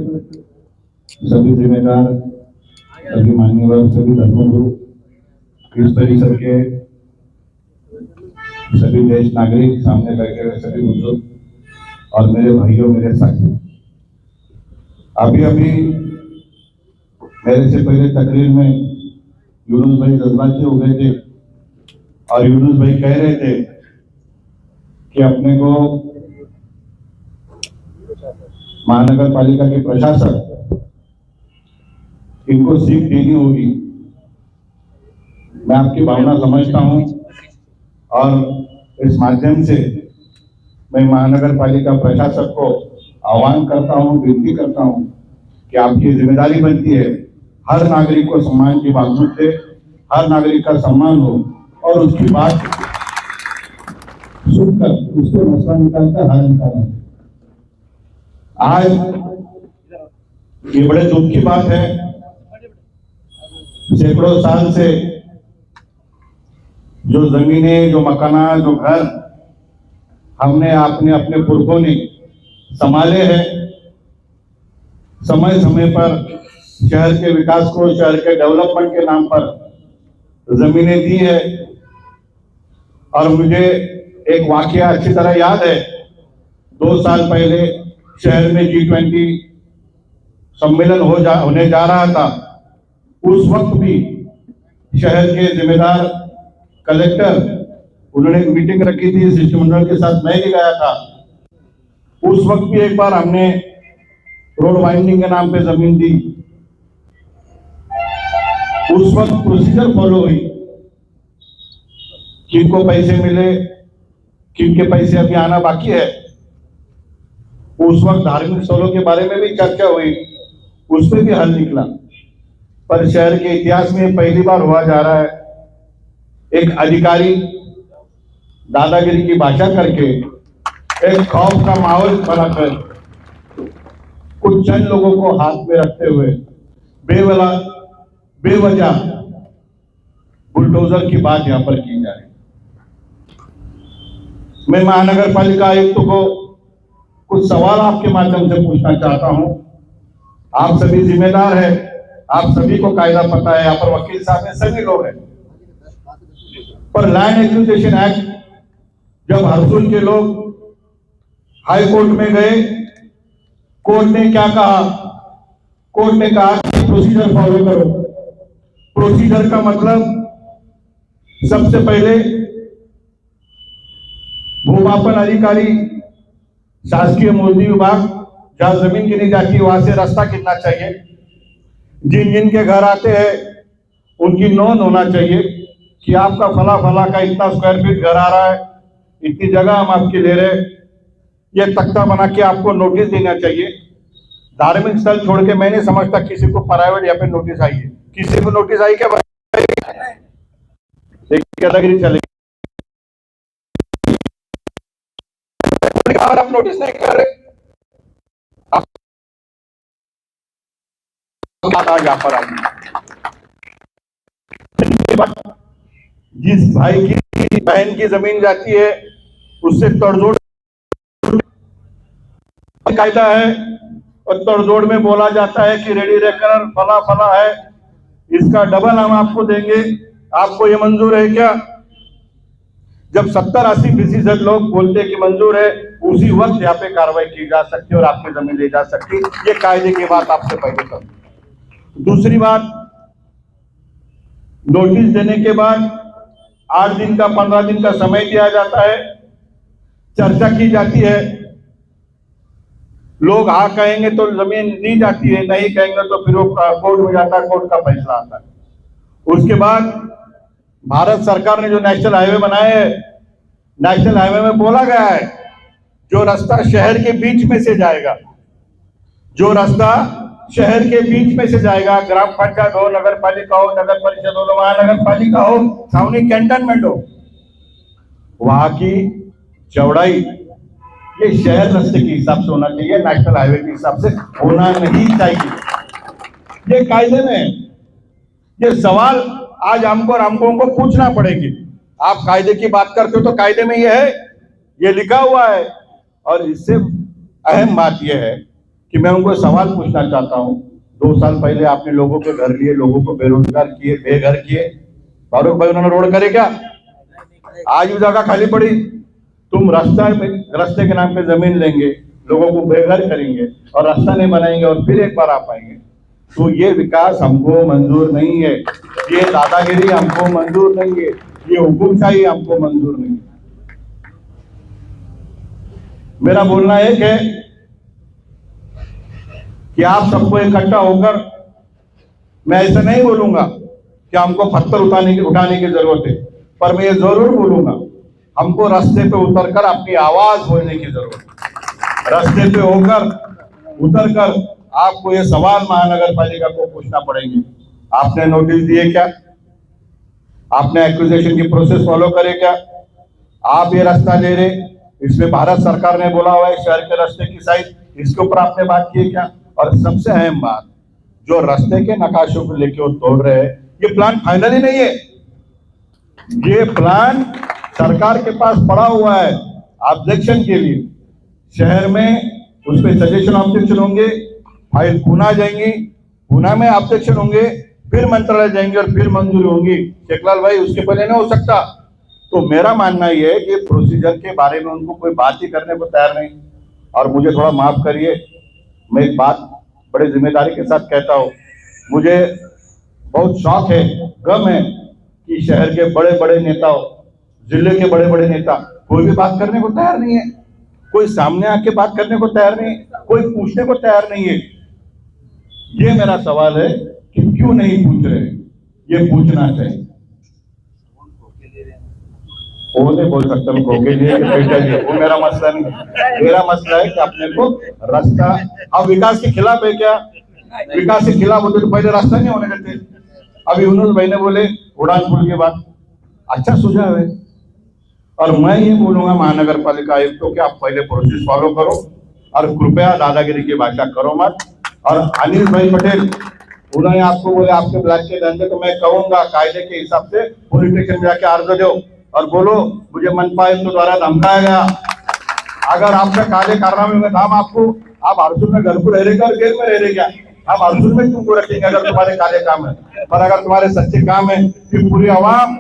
[SPEAKER 2] सभी जिम्मेदार, सभी मान्यवर, सभी धर्मगुरु, इस परिसर के सभी देश नागरिक, सामने बैठे हुए सभी बुजुर्ग और मेरे भाइयों, मेरे साथी, अभी मेरे से पहले तकरीर में यूनुस भाई जज्बाती हो गए थे, और यूनुस भाई कह रहे थे कि अपने को महानगर पालिका के प्रशासक, इनको सीख देनी होगी। मैं आपकी भावना समझता हूं, और इस माध्यम से मैं महानगर पालिका प्रशासक को आह्वान करता हूं, विनती करता हूं कि आपकी जिम्मेदारी बनती है हर नागरिक को सम्मान की बावजूद से हर नागरिक का सम्मान हो, और उसकी बात सुनकर उसको मसला निकालकर हल निकालना। आज ये बड़े दुख की बात है, सैकड़ों साल से जो जमीनें, जो मकाना, जो घर हमने अपने पुरखों ने संभाले हैं, समय समय पर शहर के विकास को, शहर के डेवलपमेंट के नाम पर जमीनें दी है। और मुझे एक वाकया अच्छी तरह याद है, 2 साल पहले शहर में G20 सम्मेलन होने जा रहा था। उस वक्त भी शहर के जिम्मेदार कलेक्टर, उन्होंने एक मीटिंग रखी थी शिष्टमंडल के साथ, मैं भी गया था। उस वक्त भी एक बार हमने रोड वाइंडिंग के नाम पे जमीन दी। उस वक्त प्रोसीजर फॉलो हुई, किनको पैसे मिले, किनके पैसे अभी आना बाकी है। उस वक्त धार्मिक स्थलों के बारे में भी चर्चा हुई, उसमें भी हल निकला। पर शहर के इतिहास में पहली बार हुआ जा रहा है, एक अधिकारी दादागिरी की भाषा करके एक खौफ का माहौल बनाकर कुछ चंद लोगों को हाथ में रखते हुए बेवजह बुलडोजर की बात यहां पर की जा रही है। मैं महानगर पालिका आयुक्त को कुछ सवाल आपके माध्यम से पूछना चाहता हूं। आप सभी जिम्मेदार हैं, आप सभी को कायदा पता है, यहाँ पर वकील साहब हैं, सभी लोग हैं। पर लैंड एक्विजिशन एक्ट जब हरसुल के लोग हाई कोर्ट में गए, कोर्ट ने क्या कहा? कोर्ट ने कहा कि प्रोसीजर फॉलो करो। प्रोसीजर का मतलब सबसे पहले भूमापन अधिकारी, शासकीय मौजूदी विभाग, जहां जमीन गिनी जाती है वहां से रास्ता कितना चाहिए, जिन जिन के घर आते हैं उनकी नोंद होना चाहिए कि आपका फला फला का इतना स्क्वायर फीट घर आ रहा है, इतनी जगह हम आपकी ले रहे हैं। ये तख्ता बना के आपको नोटिस देना चाहिए। धार्मिक स्थल छोड़ के मैं नहीं समझता किसी को प्राइवेट यहाँ पे नोटिस आई है। किसी को नोटिस आई क्या? दादागिरी चलेगी। आप नोटिस नहीं कर रहे, आप यहाँ पर जिस भाई की बहन की जमीन जाती है उससे तड़जोड़ कायदा है, और तड़जोड़ में बोला जाता है कि रेडी रेकर फला फला है, इसका डबल हम आपको देंगे, आपको ये मंजूर है क्या? जब 70-80% लोग बोलते कि मंजूर है, उसी वक्त यहाँ पे कार्रवाई की जा सकती है और आपकी जमीन ले जा सकती है। ये कायदे की बात आपसे पहले कर। दूसरी बात, नोटिस देने के बाद 8 दिन का 15 दिन का समय दिया जाता है, चर्चा की जाती है। लोग हाँ कहेंगे तो जमीन दी जाती है, नहीं कहेंगे तो फिर वो कोर्ट में जाता है, कोर्ट का फैसला आता है। उसके बाद भारत सरकार ने जो नेशनल हाईवे बनाए हैं, नेशनल हाईवे में बोला गया है जो रास्ता शहर के बीच में से जाएगा, जो रास्ता शहर के बीच में से जाएगा, ग्राम पंचायत हो, नगर पालिका हो, नगर परिषद हो, महानगर पालिका हो, छावनी कैंटनमेंट हो, वहां की चौड़ाई ये शहर रास्ते के हिसाब से होना चाहिए, नेशनल हाईवे के हिसाब से होना नहीं चाहिए। ये कायदे में, ये सवाल आज हमको और हमको उनको पूछना पड़ेगी। आप कायदे की बात करते हो तो कायदे में ये है, ये लिखा हुआ है। और इससे अहम बात यह है कि मैं उनको सवाल पूछना चाहता हूं। 2 साल पहले आपने लोगों के घर लिए, लोगों को बेरोजगार किए, बेघर किए। फारूक भाई उन्होंने रोड करे क्या? आज भी जगह खाली पड़ी। तुम रास्ते के नाम पे जमीन लेंगे, लोगों को बेघर करेंगे और रास्ता नहीं बनाएंगे और फिर एक बार आप आएंगे। तो ये विकास हमको मंजूर नहीं है, ये दादागिरी हमको मंजूर नहीं है, ये हुकुमशाही हमको मंजूर नहीं है। मेरा बोलना एक है कि आप सबको इकट्ठा होकर, मैं ऐसा नहीं बोलूंगा कि हमको पत्थर उठाने की जरूरत है, पर मैं ये जरूर बोलूंगा हमको रास्ते पे उतरकर अपनी आवाज बोलने की जरूरत है। रास्ते पे होकर उतरकर आपको ये सवाल महानगर पालिका को पूछना पड़ेंगे, आपने नोटिस दिए क्या? आपने एक्विजिशन की प्रोसेस फॉलो करे क्या? आप ये रास्ता ले रहे, इसमें भारत सरकार ने बोला हुआ है शहर के रास्ते की साइज, इसके ऊपर आपने बात की क्या? और सबसे अहम बात, जो रास्ते के नकाशों को लेके वो तोड़ रहे हैं, ये प्लान फाइनल ही नहीं है। ये प्लान सरकार के पास पड़ा हुआ है ऑब्जेक्शन के लिए। शहर में उस पर सजेशन ऑब्जेक्शन होंगे, फाइल पुणे जाएंगी, पुणे में ऑब्जेक्शन होंगे, फिर मंत्रालय जाएंगे और फिर मंजूरी होंगी। शेखलाल भाई उसके पहले नहीं हो सकता। तो मेरा मानना यह है कि प्रोसीजर के बारे में उनको कोई बात ही करने को तैयार नहीं। और मुझे थोड़ा माफ करिए, मैं एक बात बड़े जिम्मेदारी के साथ कहता हूँ, मुझे बहुत शौक है, गम है कि शहर के बड़े बड़े नेताओं, जिले के बड़े बड़े नेता कोई भी बात करने को तैयार नहीं है, कोई सामने आके बात करने को तैयार नहीं है, कोई पूछने को तैयार नहीं है। ये मेरा सवाल है कि क्यों नहीं पूछ रहे? ये पूछना चाहिए। वो नहीं बोल सकता मैं खोके लिए कि पैसा लिए, वो मेरा मसला नहीं है। मेरा मसला है कि अपने को रास्ता, अब विकास के खिलाफ है क्या? विकास के खिलाफ होते तो पहले रास्ता नहीं होने देते। अभी यूनुस भाई ने बोले उड़ान पुल की बात, अच्छा सुझाव है, और मैं ये बोलूंगा महानगर पालिका आयुक्त को कि आप पहले प्रोसेस फॉलो करो और कृपया दादागिरी की भाषा करो मत। और अनिल भाई पटेल उन्होंने आपको बोले आपके ब्लैक के धंधे, तो मैं कहूंगा कायदे के हिसाब से पुलिस स्टेशन में जाके अर्ज दो और बोलो मुझे मनपा आयुक्त द्वारा धमकाया गया। अगर आपका काले कारनामे में काम आपको, आप अर्जुन में घर को रह रहेगा और जेल में रह रहेगा, हम अर्जुन में तुमको रखेंगे अगर तुम्हारे काले काम है। पर अगर तुम्हारे सच्चे काम है कि पूरी आवाम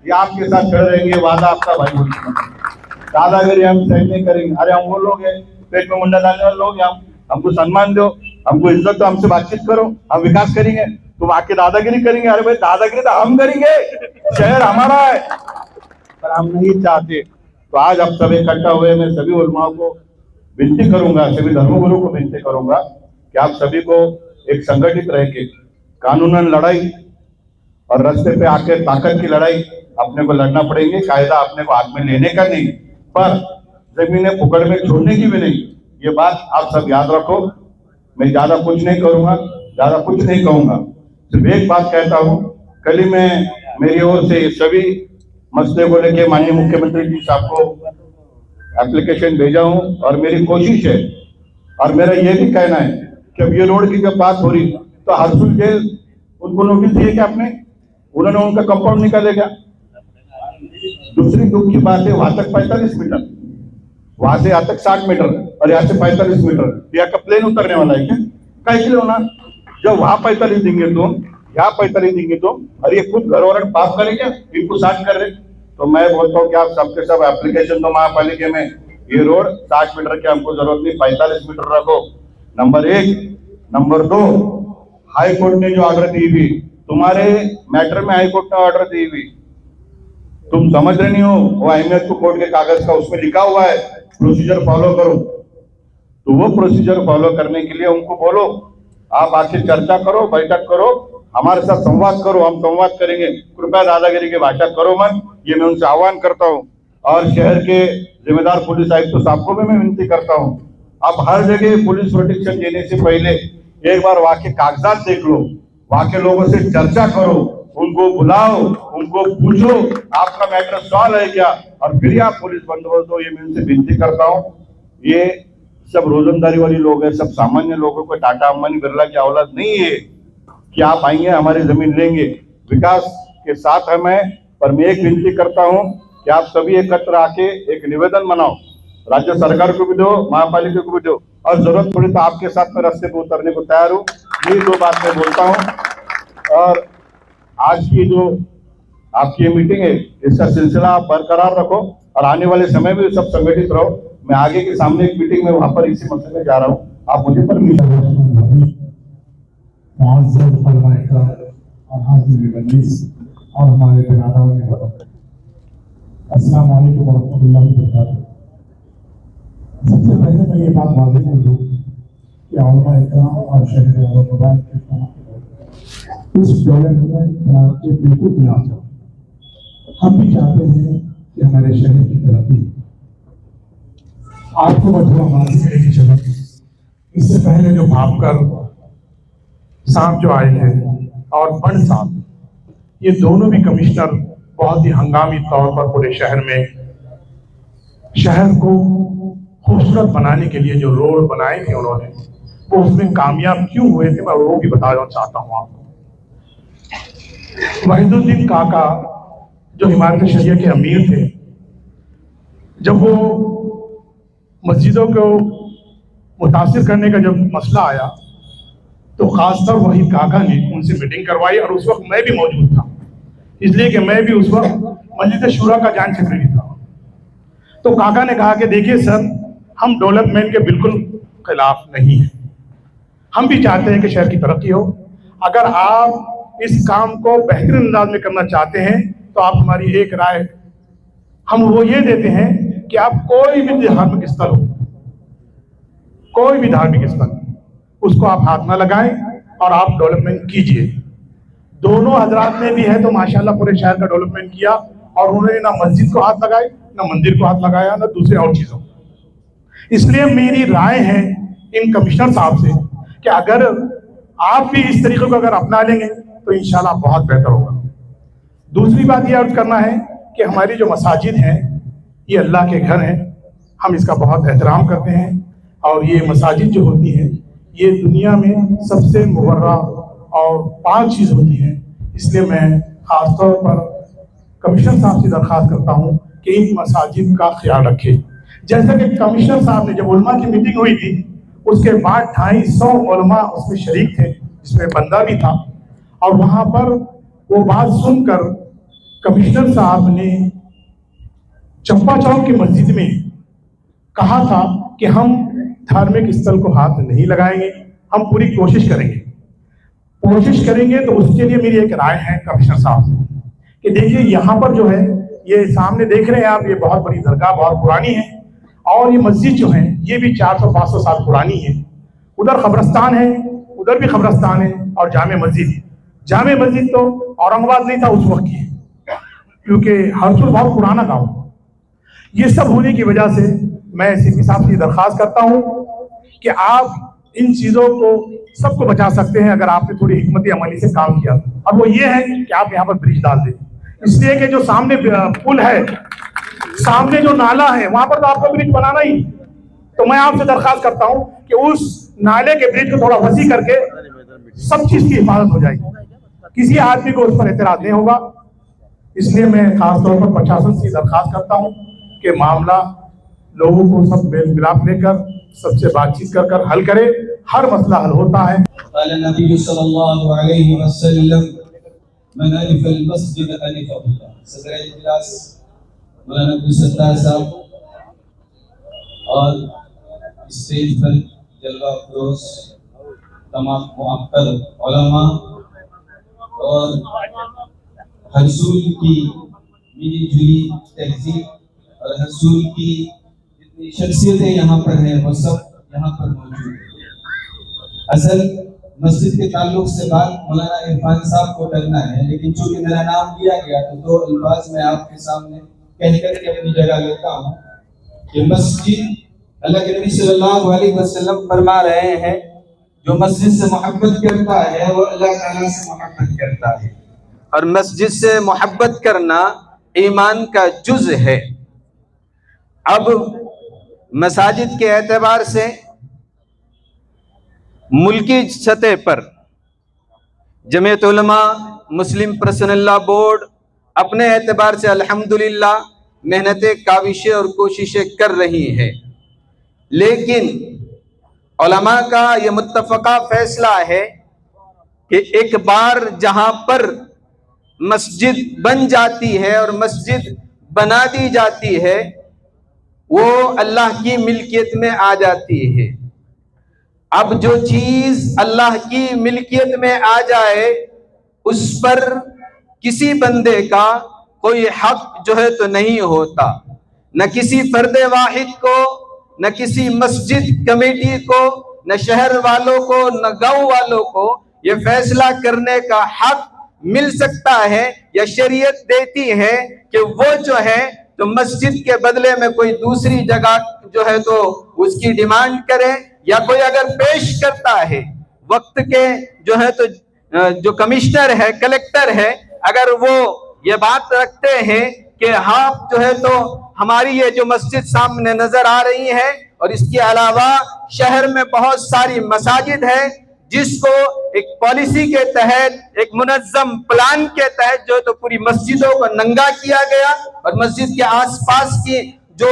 [SPEAKER 2] ये आपके साथ खड़े रहेंगे, वादा आपका भाई बोलते। दादागिरी हम सहन नहीं करेंगे। अरे हम वो लोग हैं, पेट में मुंडा डालने वाले लोग हैं, हमको सम्मान दो, हमको इज्जत दो, हमसे बातचीत करो, हम विकास करेंगे, तुम आके दादागिरी करेंगे। अरे भाई दादागिरी तो हम करेंगे, शहर हमारा है, पर हम नहीं चाहते। तो आज आप सब इकट्ठा हुए, मैं सभी उलमाओं को विनती करूंगा, सभी धर्मगुरु को विनती करूंगा कि आप सभी को एक संगठित रह के कानूनन लड़ाई और रास्ते पे आके ताकत की लड़ाई अपने को लड़ना पड़ेगी। कायदा अपने को हाथ में लेने का नहीं, पर जमीनें फुकड़ में छोड़ने की भी नहीं। ये बात आप सब याद रखो। मैं ज्यादा कुछ नहीं करूंगा, ज्यादा कुछ नहीं कहूंगा, सिर्फ एक बात कहता हूं। कल ही मैं मेरी ओर से सभी मसले को लेके माननीय मुख्यमंत्री जी साहब को एप्लीकेशन भेजा हूं, और मेरी कोशिश है और मेरा ये भी कहना है कि अब ये रोड की जब बात हो रही तो हरसुल जेल उनको नोटिस दिए क्या आपने? उन्होंने उनका कंपाउंड निकालेगा। दूसरी दुख की बात है, वहां तक 45 मीटर, वहां से यहाँ तक 60 मीटर और यहाँ से 45 मीटर, यहाँ का प्लेन उतरने वाला है क्या? कहीं के लिए होना, जब वहां 45 देंगे तुम, यहाँ 45 देंगे तुम, और ये खुद घर वाले पाप करे क्या? इनको 60 कर रहे। तो मैं बोलता हूँ कि आप सबके सब एप्लीकेशन दो महापालिका में, ये रोड 60 मीटर की हमको जरूरत नहीं, 45 मीटर रखो। नंबर 1। नंबर 2, हाई कोर्ट ने जो ऑर्डर दी हुई, तुम्हारे मैटर में हाई कोर्ट ने ऑर्डर दी हुई, तुम समझ रहे नहीं हो, वो अहमियत को कोर्ट के कागज का उसमें लिखा हुआ है प्रोसीजर फॉलो करो। तो वो प्रोसीजर फॉलो करने के लिए उनको बोलो, आप आके चर्चा करो, बैठक करो, हमारे साथ संवाद करो, हम संवाद करेंगे। कृपया दादागिरी की भाषा करो मत, ये मैं उनसे आह्वान करता हूँ। और शहर के जिम्मेदार पुलिस आयुक्त साहब को भी मैं विनती करता हूँ, आप हर जगह पुलिस प्रोटेक्शन देने से पहले एक बार वहां के कागजात देख लो, वहां के लोगों से चर्चा करो, उनको बुलाओ, उनको पूछो आपका मैटर सॉल्व है क्या, और फिर आप पुलिस बंदोबस्त दो। ये मैं उनसे विनती करता हूँ। ये सब रोजंदारी वाली लोग हैं, सब सामान्य लोगों को, टाटा अंबानी बिरला की औलाद नहीं है कि आप आएंगे हमारी जमीन लेंगे। विकास के साथ है मैं, पर मैं एक विनती करता हूं कि आप सभी एकत्र आके एक निवेदन बनाओ, राज्य सरकार को भी दो, महापालिका को भी दो, और जरूरत पड़ी तो आपके साथ में रास्ते पे उतरने को तैयार हूं। ये 2 बात मैं बोलता हूं। और आज की जो आपकी ये मीटिंग है, इसका सिलसिला आप बरकरार रखो, और आने वाले समय में सब संगठित रहो। मैं आगे के सामने एक मीटिंग में वहां पर इसी मसले में जा रहा हूँ, आप मुझे परमिशन
[SPEAKER 3] और हमारे बिरादरों ने अस्सलाम वालेकुम वरहमतुल्लाहि वबरकातुहू। सबसे पहले मैं ये बात वाज़ेह कर दूं कि उलमा इकराम और शहर औरंगाबाद के तमाम इस डेवलपमेंट के बिल्कुल खिलाफ हैं। हम भी चाहते हैं कि हमारे शहर की तरक्की। आपको बतौर माजी की चलत, इससे पहले जो भापकर साहब जो आए थे और बंड साहब, ये दोनों भी कमिश्नर बहुत ही हंगामी तौर पर पूरे शहर में शहर को खूबसूरत बनाने के लिए जो रोड बनाए थे उन्होंने, वो उसमें कामयाब क्यों हुए थे मैं वो भी बताना चाहता हूँ आपको। वहीदुद्दीन काका जो इमारत शरिया के अमीर थे, जब वो मस्जिदों को मुतासिर करने का जब मसला आया तो खासतौर वही काका ने उनसे मीटिंग करवाई, और उस वक्त मैं भी मौजूद था, इसलिए कि मैं भी उस वक्त मस्जिद शूरा का जॉइंट सेक्रेटरी था। तो काका ने कहा कि देखिए सर, हम डेवलपमेंट के बिल्कुल खिलाफ नहीं हैं, हम भी चाहते हैं कि शहर की तरक्की हो। अगर आप इस काम को बेहतरीन अंदाज में करना चाहते हैं तो आप हमारी एक राय हम वो ये देते हैं कि आप कोई भी धार्मिक स्थल हो, कोई भी धार्मिक स्थल, उसको आप हाथ ना लगाएं और आप डेवलपमेंट कीजिए। दोनों हजरात ने भी है तो माशाल्लाह पूरे शहर का डेवलपमेंट किया, और उन्होंने ना मस्जिद को हाथ लगाए, ना मंदिर को हाथ लगाया, ना दूसरे और चीजों। इसलिए मेरी राय है इन कमिश्नर साहब से कि अगर आप भी इस तरीके को अगर अपना लेंगे तो इंशाल्लाह बहुत बेहतर होगा। दूसरी बात यह अर्ज करना है कि हमारी जो मसाजिद हैं ये अल्लाह के घर हैं, हम इसका बहुत एहतराम करते हैं, और ये मसाजिद जो होती हैं ये दुनिया में सबसे मुबर्रा और पाक चीज़ होती है। इसलिए मैं ख़ास तौर पर कमिश्नर साहब से दरख्वास्त करता हूँ कि इन मसाजिद का ख्याल रखें। जैसा कि कमिश्नर साहब ने जब उलमा की मीटिंग हुई थी उसके बाद 250 उलमा उसमें शरीक थे, जिसमें बंदा भी था, और वहाँ पर वो बात सुनकर कमिश्नर साहब ने चंपा चौक की मस्जिद में कहा था कि हम धार्मिक स्थल को हाथ नहीं लगाएंगे, हम पूरी कोशिश करेंगे तो उसके लिए मेरी एक राय है कमिश्नर साहब कि देखिए यहाँ पर जो है ये सामने देख रहे हैं आप, ये बहुत बड़ी दरगाह बहुत पुरानी है, और ये मस्जिद जो है ये भी 400-500 साल पुरानी है। उधर कब्रस्तान है, उधर भी कब्रस्तान है, और जामे मस्जिद तो औरंगाबाद नहीं था उस वक्त की, क्योंकि हरसुल बहुत पुराना गाँव। ये सब होने की वजह से मैं सीपी साहब से दरख्वास्त करता हूँ कि आप इन चीज़ों को सबको बचा सकते हैं अगर आपने थोड़ी हिकमती अमली से काम किया। अब वो ये है कि आप यहाँ पर ब्रिज डाल दें, इसलिए कि जो सामने पुल है, सामने जो नाला है, वहां पर तो आपको ब्रिज बनाना ही। तो मैं आपसे दरख्वास्त करता हूँ कि उस नाले के ब्रिज को थोड़ा वसी करके सब चीज की हिफाजत हो जाएगी, किसी आदमी को उस पर एतराज नहीं होगा। इसलिए मैं खासतौर पर प्रशासन से दरख्वास्त करता हूँ कि मामला लोगों को सब मेल मिलाप लेकर सबसे बातचीत कर हल करे, हर मसला हल होता है।
[SPEAKER 4] नबी सल्लल्लाहु अलैहि वसल्लम मन अलिफ अल मस्जिद अलिफ अल्लाह। सदर इजलास मौलाना अब्दुल सत्तार साहब और स्टेज पर जलवा फरोश तमाम मुअक्कल उलमा और हरसूल की मिली जुली तहजीब और हरसूल की जितनी शख्सियतें यहाँ पर हैं वो सब यहाँ पर मौजूद है। असल मस्जिद के ताल्लुक से बात मौलाना इरफान साहब को करना है, लेकिन चूंकि मेरा नाम लिया गया तो दो अल्फाज में आपके सामने कहकर के अपनी जगह लेता हूँ कि मस्जिद, अल्लाह के नबी सल्लल्लाहु अलैहि वसल्लम फरमा रहे हैं जो मस्जिद से मोहब्बत करता है वो अल्लाह ताला से मोहब्बत करता है, और मस्जिद से मोहब्बत करना ईमान का जुज़ है। अब मसाजिद के एतबार से मुल्की सतह पर जमीयत उलमा, मुस्लिम पर्सनल लॉ बोर्ड अपने एतबार से अल्हम्दुलिल्लाह मेहनतें, काविशें और कोशिशें कर रही है, लेकिन उलमा का यह मुत्तफ़क़ा फैसला है कि एक बार जहां पर मस्जिद बन जाती है और मस्जिद बना दी जाती है वो अल्लाह की मिल्कियत में आ जाती है। अब जो चीज अल्लाह की मिल्कियत में आ जाए उस पर किसी बंदे का कोई हक जो है तो नहीं होता, न किसी फर्दे वाहिद को, न किसी मस्जिद कमेटी को, न शहर वालों को, न गांव वालों को ये फैसला करने का हक मिल सकता है या शरीयत देती है कि वो जो है तो मस्जिद के बदले में कोई दूसरी जगह जो है तो उसकी डिमांड करे, या कोई अगर पेश करता है वक्त के जो है तो जो कमिश्नर है, कलेक्टर है, अगर वो ये बात रखते हैं कि हाँ जो है तो हमारी ये जो मस्जिद सामने नजर आ रही है और इसके अलावा शहर में बहुत सारी मसाजिद है जिसको एक पॉलिसी के तहत, एक मुनज़्ज़म प्लान के तहत जो है तो पूरी मस्जिदों को नंगा किया गया और मस्जिद के आसपास की जो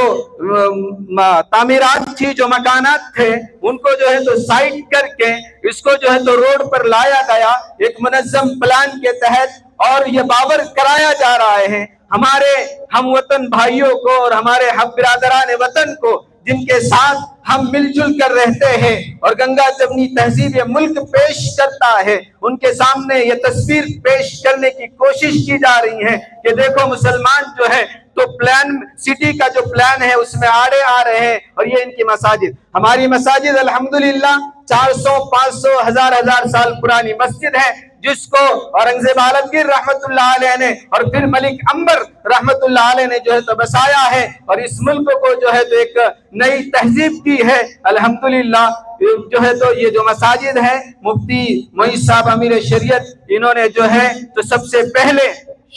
[SPEAKER 4] तामीरात थी, जो मकानात थे, उनको जो है तो साइड करके इसको जो है तो रोड पर लाया गया एक मुनज़्ज़म प्लान के तहत, और ये बावर कराया जा रहा है हमारे हम वतन भाइयों को और हमारे हम बिरादरान वतन को जिनके साथ हम मिलजुल कर रहते हैं और गंगा जमनी तहजीब ये मुल्क पेश करता है, उनके सामने ये तस्वीर पेश करने की कोशिश की जा रही है कि देखो मुसलमान जो है तो प्लान, सिटी का जो प्लान है उसमें आड़े आ रहे हैं, और ये इनकी मसाजिद, हमारी मसाजिद अल्हम्दुलिल्लाह 400, 500, हजार साल पुरानी मस्जिद है, जिसको औरंगजेब आलमगीर रहमतुल्लाह अलैह ने और फिर मलिक अंबर रहमतुल्लाह अलैह ने जो है तो बसाया है और इस मुल्क को जो है तो एक नई तहजीब की है। अल्हम्दुलिल्लाह जो है तो ये जो मसाजिद है, मुफ्ती मोईज साहब अमीर शरीयत, इन्होंने जो है तो सबसे पहले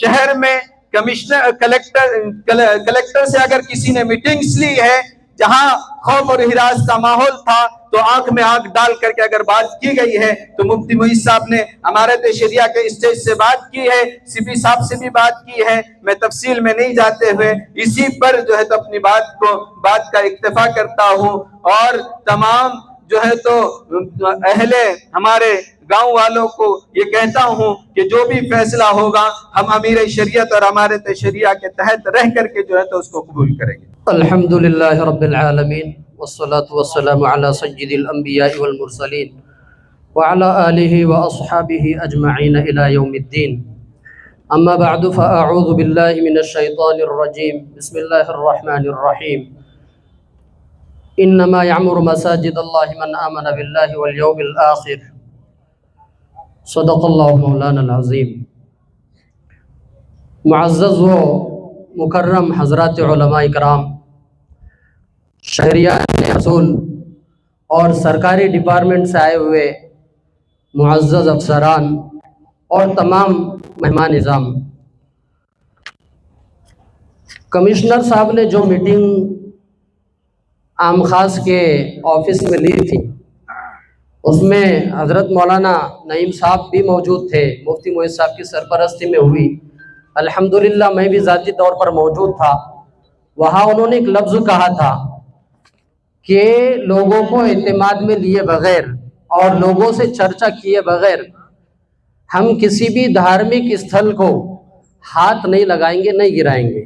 [SPEAKER 4] शहर में कमिश्नर कलेक्टर से अगर किसी ने मीटिंग्स ली है, जहां खौफ और हिरास का माहौल था, तो आंख में आंख डाल करके अगर बात की गई है, तो मुफ्ती मोईज साहब ने अमारत शरिया के स्टेज से बात की है, सीपी साहब से भी बात की है। मैं तफसील में नहीं जाते हुए इसी पर जो है तो अपनी बात का इक्तफा करता हूँ और तमाम जो है तो अहले हमारे गांव वालों को ये कहता हूँ कि जो भी फैसला होगा हम अमीर शरीयत और अमारत शरिया के तहत रह करके जो है तो उसको कबूल करेंगे।
[SPEAKER 5] अल्हम्दुलिल्लाह रब्बिल आलमीन वस्सलातु वस्सलामु अला सय्यिदिल अंबिया वल मुरसलीन व अला आलिहि व अस्हाबिहि अजमईन इला यौमिद्दीन। अम्मा बअदु फअऊज़ु बिल्लाहि मिनश शैतानिर रजीम। बिस्मिल्लाहिर रहमानिर रहीम। इन्नमा यअमुरु मसाजिदल्लाहि मन आमन बिल्लाहि वल यौमिल आखिर। सदक़ल्लाहु मौलाना अज़ीम। मुअज़्ज़ज़ व मुकर्रम हज़रात उलमा इकराम, शहरियान असूल और सरकारी डिपार्टमेंट से आए हुए मुअज़्ज़ज़ अफसरान और तमाम मेहमान निज़ाम, कमिश्नर साहब ने जो मीटिंग आम खास के ऑफिस में ली थी, उसमें हज़रत मौलाना नईम साहब भी मौजूद थे, मुफ्ती मोईज साहब की सरपरस्ती में हुई। अल्हम्दुलिल्लाह मैं भी ज़ाती तौर पर मौजूद था। वहाँ उन्होंने एक लफ्ज़ कहा था कि लोगों को एतमाद में लिए बग़ैर और लोगों से चर्चा किए बग़ैर हम किसी भी धार्मिक स्थल को हाथ नहीं लगाएंगे, नहीं गिराएंगे।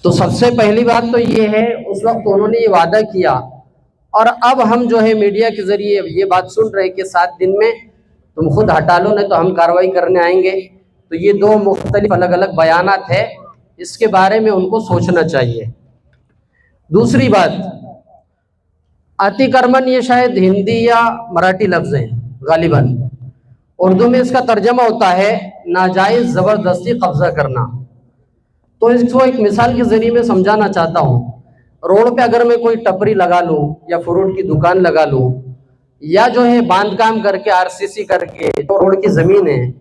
[SPEAKER 5] तो सबसे पहली बात तो ये है, उस वक्त उन्होंने ये वादा किया और अब हम जो है मीडिया के ज़रिए ये बात सुन रहे हैं कि 7 दिन में तुम खुद हटा लो, नहीं तो हम कार्रवाई करने आएंगे। तो ये दो मुख्तलिफ अलग अलग बयानात है, इसके बारे में उनको सोचना चाहिए। दूसरी बात, अतिक्रमण ये शायद हिंदी या मराठी लफ्ज़ है, गालिबन उर्दू में इसका तर्जमा होता है नाजायज़ ज़बरदस्ती कब्ज़ा करना। तो इसको एक मिसाल के ज़रिए मैं समझाना चाहता हूँ। रोड पे अगर मैं कोई टपरी लगा लूँ या फ्रूट की दुकान लगा लूँ या जो है बांध काम करके आरसीसी करके तो रोड की ज़मीन है,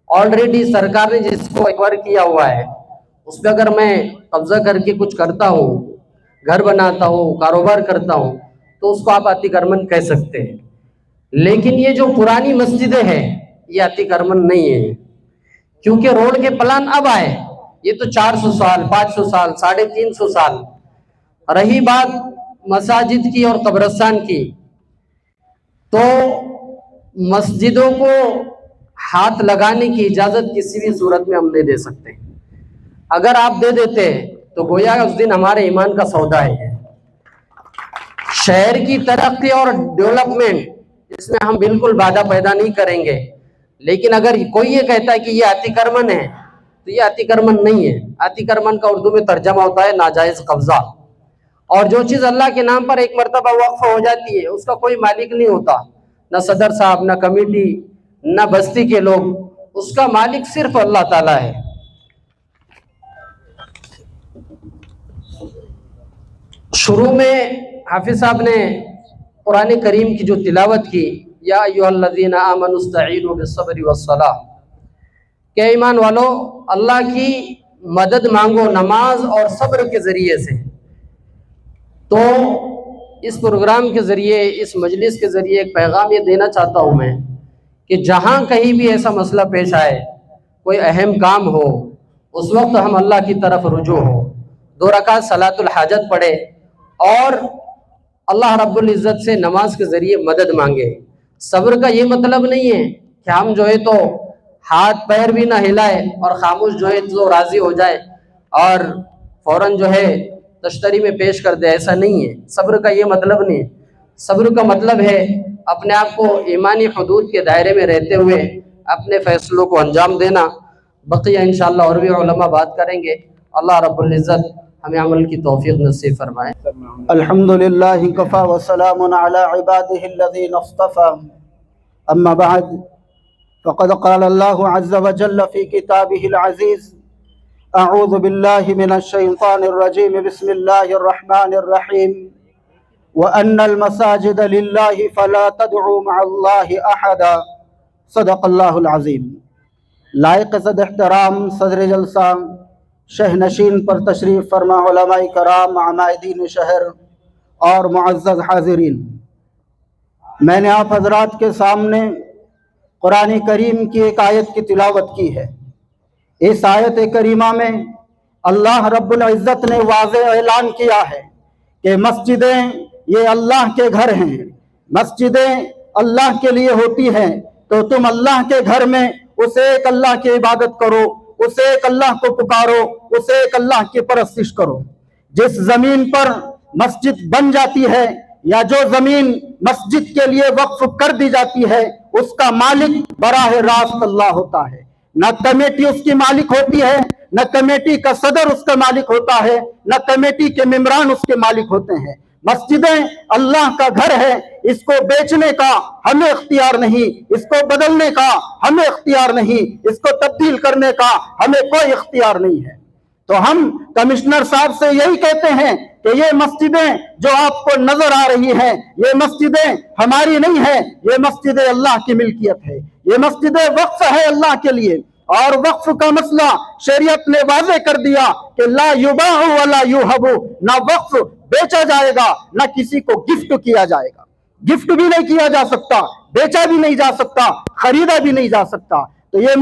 [SPEAKER 5] ऑलरेडी सरकार ने जिसको एक्वायर किया हुआ है, उस पर अगर मैं कब्जा करके कुछ करता हूँ, घर बनाता हूँ, कारोबार करता हूँ, तो उसको आप अतिक्रमण कह सकते हैं। लेकिन ये जो पुरानी मस्जिदें हैं ये अतिक्रमण नहीं है, क्योंकि रोड के प्लान अब आए, ये तो 400 साल 500 साल 350 साल। रही बात मसाजिद की और कब्रिस्तान की, तो मस्जिदों को हाथ लगाने की इजाज़त किसी भी सूरत में हम नहीं दे सकते। अगर आप दे देते तो गोया उस दिन हमारे ईमान का सौदा है। शहर की तरक्की और डेवलपमेंट, इसमें हम बिल्कुल बाधा पैदा नहीं करेंगे। लेकिन अगर कोई ये कहता है कि ये अतिक्रमण है, तो ये अतिक्रमण नहीं है। अतिक्रमण का उर्दू में तर्जमा होता है नाजायज़ कब्जा। और जो चीज़ अल्लाह के नाम पर एक मरतबा वक्फ हो जाती है, उसका कोई मालिक नहीं होता, ना सदर साहब, ना कमेटी, ना बस्ती के लोग, उसका मालिक सिर्फ अल्लाह ताला है। शुरू में हाफिज साहब ने कुरान करीम की जो तिलावत की, या अय्युहल्लज़ीना आमनुस्तईनु बिस्सब्रि वस्सलाह, के ईमान वालो अल्लाह की मदद मांगो नमाज और सब्र के ज़रिए से। तो इस प्रोग्राम के ज़रिए, इस मजलिस के ज़रिए एक पैगाम ये देना चाहता हूँ मैं कि जहाँ कहीं भी ऐसा मसला पेश आए, कोई अहम काम हो, उस वक्त हम अल्लाह की तरफ रुजू हो, 2 रकात सलातुल हाजत पढ़े और अल्लाह रब्बुल इज़्ज़त से नमाज के ज़रिए मदद मांगे। सब्र का ये मतलब नहीं है कि हम जो है तो हाथ पैर भी ना हिलाए और खामोश जो है तो राज़ी हो जाए और फ़ौरन जो है तश्तरी में पेश कर दे, ऐसा नहीं है। सब्र का ये मतलब नहीं। सब्र का मतलब है अपने आप को ईमानी हुदूद के दायरे में रहते हुए अपने फ़ैसलों को अंजाम देना। बक़िया इंशाअल्लाह और भी उलमा बात करेंगे। अल्लाह रब्बुल इज़्ज़त हमें अमल की तौफ़ीक़ नसीब फरमाए।
[SPEAKER 6] अल्हम्दुलिल्लाहि कफ़ा व सलामुन अला इबादिहिल्लज़ीना इस्तफ़ा अम्मा बाद फ़क़द क़ाल अल्लाहु अज़्ज़ व जल्ल फ़ी किताबिहिल अज़ीज़ अऊज़ु बिल्लाहि मिनश शैतानिर रजीम बिस्मिल्लाहिर रहमानिर रहीम व अन्नल मसाजिद लिल्लाहि फ़ला तदउ मअल्लाहि अहदा सदक़ल्लाहुल अज़ीम। लायक सद एहतराम सदर जलसा शह नशीन पर तशरीफ़ फरमा उलमाए कराम, आमादीन शहर और मुअज़्ज़ज़ हाज़िरीन, मैंने आप हजरात के सामने कुरान करीम की एक आयत की तिलावत की है। इस आयत करीमा में अल्लाह रब्बुल इज़्ज़त ने वाज़े ऐलान किया है कि मस्जिदें ये अल्लाह के घर हैं, मस्जिदें अल्लाह के लिए होती हैं, तो तुम अल्लाह के घर में उसे एक अल्लाह की इबादत करो, उसे एक अल्लाह को पुकारो, उसे एक अल्लाह की परस्तिश करो। जिस जमीन पर मस्जिद बन जाती है या जो जमीन मस्जिद के लिए वक्फ कर दी जाती है, उसका मालिक बराह रास्त अल्लाह होता है। न कमेटी उसकी मालिक होती है, न कमेटी का सदर उसका मालिक होता है, न कमेटी के मेंबरान उसके मालिक होते हैं। मस्जिदें अल्लाह का घर है, इसको बेचने का हमें इख्तियार नहीं, इसको बदलने का हमें इख्तियार नहीं, इसको तब्दील करने का हमें कोई इख्तियार नहीं है। तो हम कमिश्नर साहब से यही कहते हैं कि ये मस्जिदें जो आपको नजर आ रही हैं, ये मस्जिदें हमारी नहीं है, ये मस्जिदें अल्लाह की मिल्कियत है, ये मस्जिदें वक्फ है अल्लाह के लिए। और वक्फ का मसला शरीयत ने वाज़े कर दिया कि ला युबाहु वला युहबु, ना वक्फ बेचा जाएगा ना किसी को गिफ्ट किया जाएगा। गिफ्ट भी नहीं किया जा सकता, बेचा भी नहीं जा सकता, खरीदा भी नहीं जा सकता। तो ये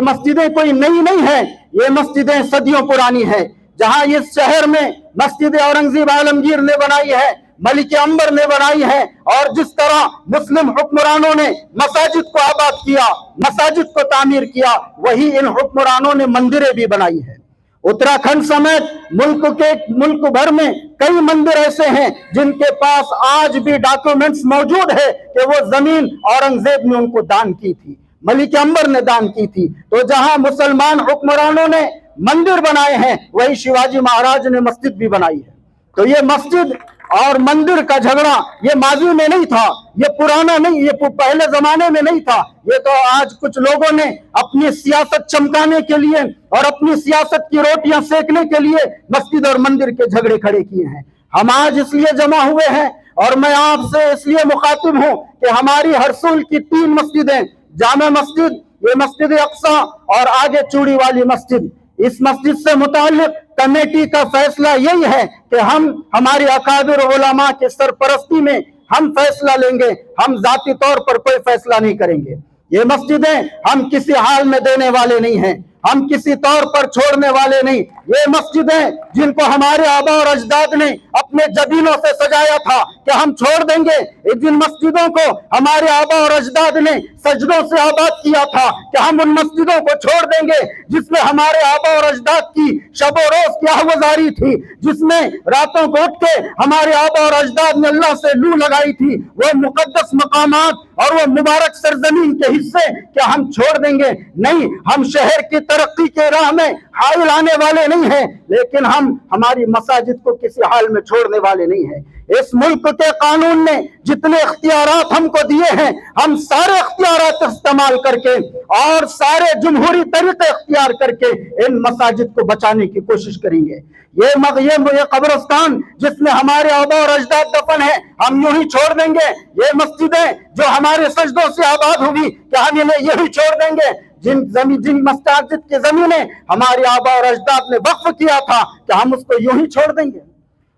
[SPEAKER 6] मस्जिदें कोई नई नहीं है, ये मस्जिदें सदियों पुरानी है। जहां इस शहर में मस्जिद औरंगजेब आलमगीर ने बनाई है, मलिक अंबर ने बनाई है, और जिस तरह मुस्लिम हुक्मरानों ने मसाजिद को आबाद किया, मसाजिद को तामीर किया, वही इन हुक्मरानों ने मंदिरें भी बनाई है। उत्तराखंड समेत मुल्क भर में कई मंदिर ऐसे हैं जिनके पास आज भी डॉक्यूमेंट्स मौजूद है कि वो जमीन औरंगजेब ने उनको दान की थी, मलिक अंबर ने दान की थी। तो जहां मुसलमान हुक्मरानों ने मंदिर बनाए हैं, वही शिवाजी महाराज ने मस्जिद भी बनाई है। तो ये मस्जिद और मंदिर का झगड़ा ये माजी में नहीं था, ये पुराना नहीं, ये पहले जमाने में नहीं था। ये तो आज कुछ लोगों ने अपनी सियासत चमकाने के लिए और अपनी सियासत की रोटियां सेकने के लिए मस्जिद और मंदिर के झगड़े खड़े किए हैं। हम आज इसलिए जमा हुए हैं और मैं आपसे इसलिए मुखातिब हूं कि हमारी हरसूल की 3 मस्जिदें, जामा मस्जिद, ये मस्जिद अक्सा और आगे चूड़ी वाली मस्जिद, इस मस्जिद से मुताल्लिक कमेटी का फैसला यही है कि हम हमारे अकाबिर उलमा के सरपरस्ती में हम फैसला लेंगे, हम जाती तौर पर कोई फैसला नहीं करेंगे। ये मस्जिदें हम किसी हाल में देने वाले नहीं हैं, हम किसी तौर पर छोड़ने वाले नहीं। ये मस्जिदें जिनको हमारे आबा और अजदाद ने अपने जबीनों से सजाया था कि हम छोड़ देंगे, जिन मस्जिदों को हमारे आबा और अजदाद ने सजदों से आबाद किया था कि हम उन मस्जिदों को छोड़ देंगे जिसमें हमारे आबा और अजदाद की शबो रोज की आहवजारी थी, जिसमें रातों को उठ के हमारे आबा और अजदाद ने अल्लाह से लू लगाई थी, वो मुकद्दस मकामात और वो मुबारक सरजमीन के हिस्से क्या हम छोड़ देंगे? नहीं, हम शहर की तरक्की के राह में हाइल आने वाले नहीं हैं, लेकिन हम हमारी मसाजिद को किसी हाल में छोड़ने वाले नहीं हैं। इस मुल्क के कानून ने जितने इख्तियारात हमको दिए हैं, हम सारे इख्तियारात इस्तेमाल करके और सारे जुमहूरी तरीके इख्तियार करके इन मसाजिद को बचाने की कोशिश करेंगे। ये कब्रिस्तान जिसमें हमारे आबा और अजदाद दफन है, हम यूं ही छोड़ देंगे? ये मस्जिदें जो हमारे सजदों से आबाद हुई, क्या हम इन्हें यही छोड़ देंगे? जिन मस्जिद की जमीनें हमारे आबा और अजदाद ने वक्फ किया था, क्या हम उसको यूं ही छोड़ देंगे?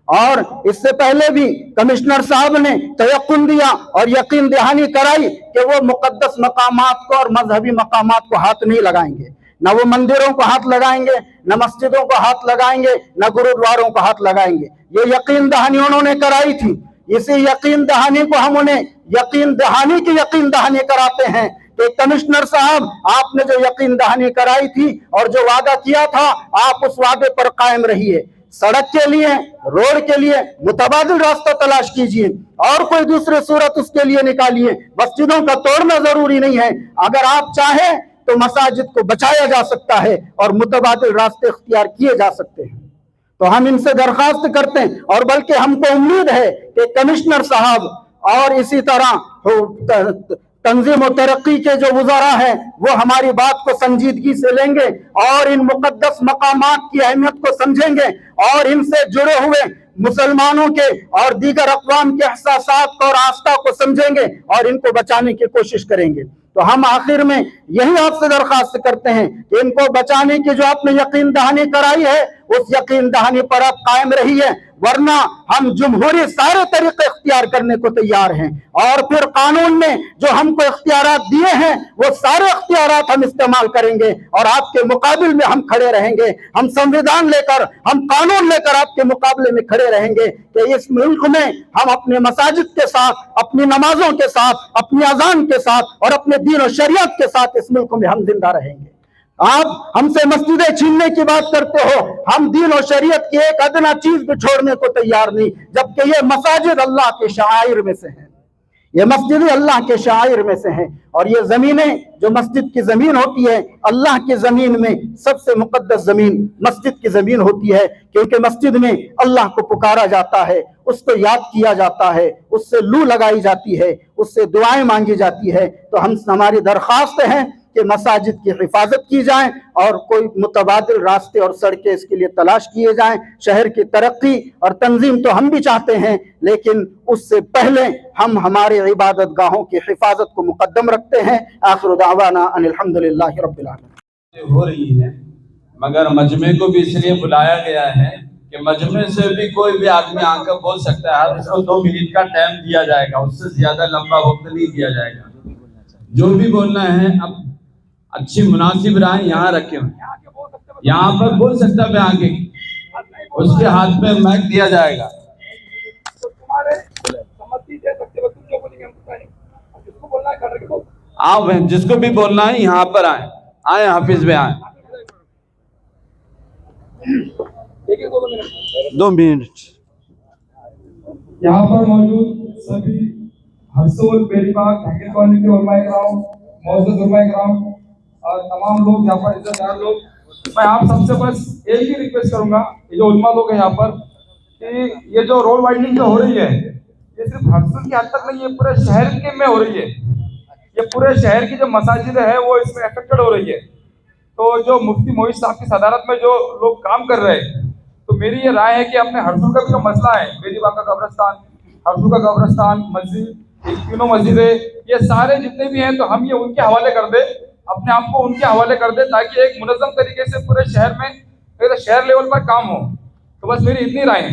[SPEAKER 6] और इससे पहले भी कमिश्नर साहब ने तयक्कुन दिया और यकीन दहानी कराई कि वो मुकद्दस मकामात को और मजहबी मकामात को हाथ नहीं लगाएंगे, न वो मंदिरों को हाथ लगाएंगे, न मस्जिदों को हाथ लगाएंगे, न गुरुद्वारों को हाथ लगाएंगे। ये यकीन दहानी उन्होंने कराई थी। इसी यकीन दहानी को हम उन्हें यकीन दहानी कराते हैं कि कमिश्नर साहब, आपने जो यकीन दहानी कराई थी और जो वादा किया था, आप उस वादे पर कायम रहिए। सड़क के लिए, रोड के लिए मुतबादिल रास्ता तलाश कीजिए और कोई दूसरी सूरत उसके लिए निकालिए। मस्जिदों का तोड़ना जरूरी नहीं है। अगर आप चाहें तो मसाजिद को बचाया जा सकता है और मुतबादिल रास्ते इख्तियार किए जा सकते हैं। तो हम इनसे दरखास्त करते हैं और बल्कि हमको उम्मीद है कि कमिश्नर साहब और इसी तरह तंजीम और तरक्की के जो वज़रा हैं वो हमारी बात को संजीदगी से लेंगे और इन मुकद्दस मकामात की अहमियत को समझेंगे और इनसे जुड़े हुए मुसलमानों के और दीगर अक़वाम के एहसासात और आस्था को समझेंगे और इनको बचाने की कोशिश करेंगे। तो हम आखिर में यही आपसे दरख्वास्त करते हैं कि इनको बचाने की जो आपने यकीन दहानी कराई है उस यकीन दहानी पर आप कायम रहिए, वरना हम जमहूरी सारे तरीके इख्तियार करने को तैयार हैं और फिर कानून ने जो हमको इख्तियारात दिए हैं वो सारे इख्तियारात हम इस्तेमाल करेंगे और आपके मुकाबिल में हम खड़े रहेंगे। हम संविधान लेकर, हम कानून लेकर आपके मुकाबले में खड़े रहेंगे कि इस मुल्क में हम अपने मसाजिद के साथ, अपनी नमाजों के साथ, अपनी अजान के साथ और अपने दीन और शरीयत के साथ इस मुल्क में हम जिंदा रहेंगे। आप हमसे मस्जिदें छीनने की बात करते हो, हम दीन और शरीयत की एक अदना चीज भी छोड़ने को तैयार नहीं, जबकि ये मसाजिद अल्लाह के शाइर में से हैं, ये मस्जिदें अल्लाह के शाइर में से हैं और ये जमीनें जो मस्जिद की जमीन होती है, अल्लाह की जमीन में सबसे मुकद्दस जमीन मस्जिद की जमीन होती है, क्योंकि मस्जिद में अल्लाह को पुकारा जाता है, उसको याद किया जाता है, उससे लू लगाई जाती है, उससे दुआएं मांगी जाती है। तो हमारी दरख्वास्त है कि मसाजिद की हिफाजत की जाए और कोई मुतबादिल रास्ते और सड़कें इसके लिए तलाश किए जाएं। शहर की तरक्की और तंजीम तो हम भी चाहते हैं, लेकिन उससे पहले हम हमारे इबादत गाहों की हिफाजत को मुकद्दम रखते हैं। आखिर दावाना अनिल हम्दुलिल्लाहि रब्बिल आलमीन।
[SPEAKER 7] हो रही है, मगर मजमे को भी इसलिए बुलाया गया है कि मजमे से भी कोई भी आदमी आकर बोल सकता है। उसको 2 मिनट का टाइम दिया जाएगा, उससे ज्यादा लंबा वक्त नहीं दिया जाएगा। जो भी बोलना है अब अच्छी मुनासिब राय यहाँ रखे हुए, यहाँ पर बोल सकता है आगे, उसके हाथ में माइक दिया जाएगा। आओ बहन, जिसको भी बोलना है यहाँ पर आए, आए हाफिज में आए। 2 मिनट।
[SPEAKER 8] यहाँ पर मौजूद सभी हसूल बेरीबाग धाकिर कॉलोनी के उलमा इकराम, मौजूद उलमा इकराम और तमाम लोग यहाँ पर इज्जतदार लोग, मैं आप सबसे बस एक ही रिक्वेस्ट करूंगा, ये जो उलमा लोग हैं यहाँ पर, कि ये जो रोड वाइडनिंग जो हो रही है ये सिर्फ हरसुल की हद तक नहीं, ये पूरे शहर के में हो रही है। ये पूरे शहर की जो मसाजिद है वो इसमें अफेक्टेड हो रही है। तो जो मुफ्ती मोहित साहब की सदारत में जो लोग काम कर रहे हैं, तो मेरी ये राय है कि अपने हरसुल का भी जो मसला है, बेरीबाग का कब्रस्तान, हरसुल का कब्रस्तान, मस्जिद, तीनों मस्जिदें, ये सारे जितने भी हैं, तो हम ये उनके हवाले कर दे, अपने आप को उनके हवाले कर दे, ताकि एक मुनज़्ज़म तरीके से पूरे शहर में शहर लेवल पर काम हो। तो बस मेरी इतनी राय है।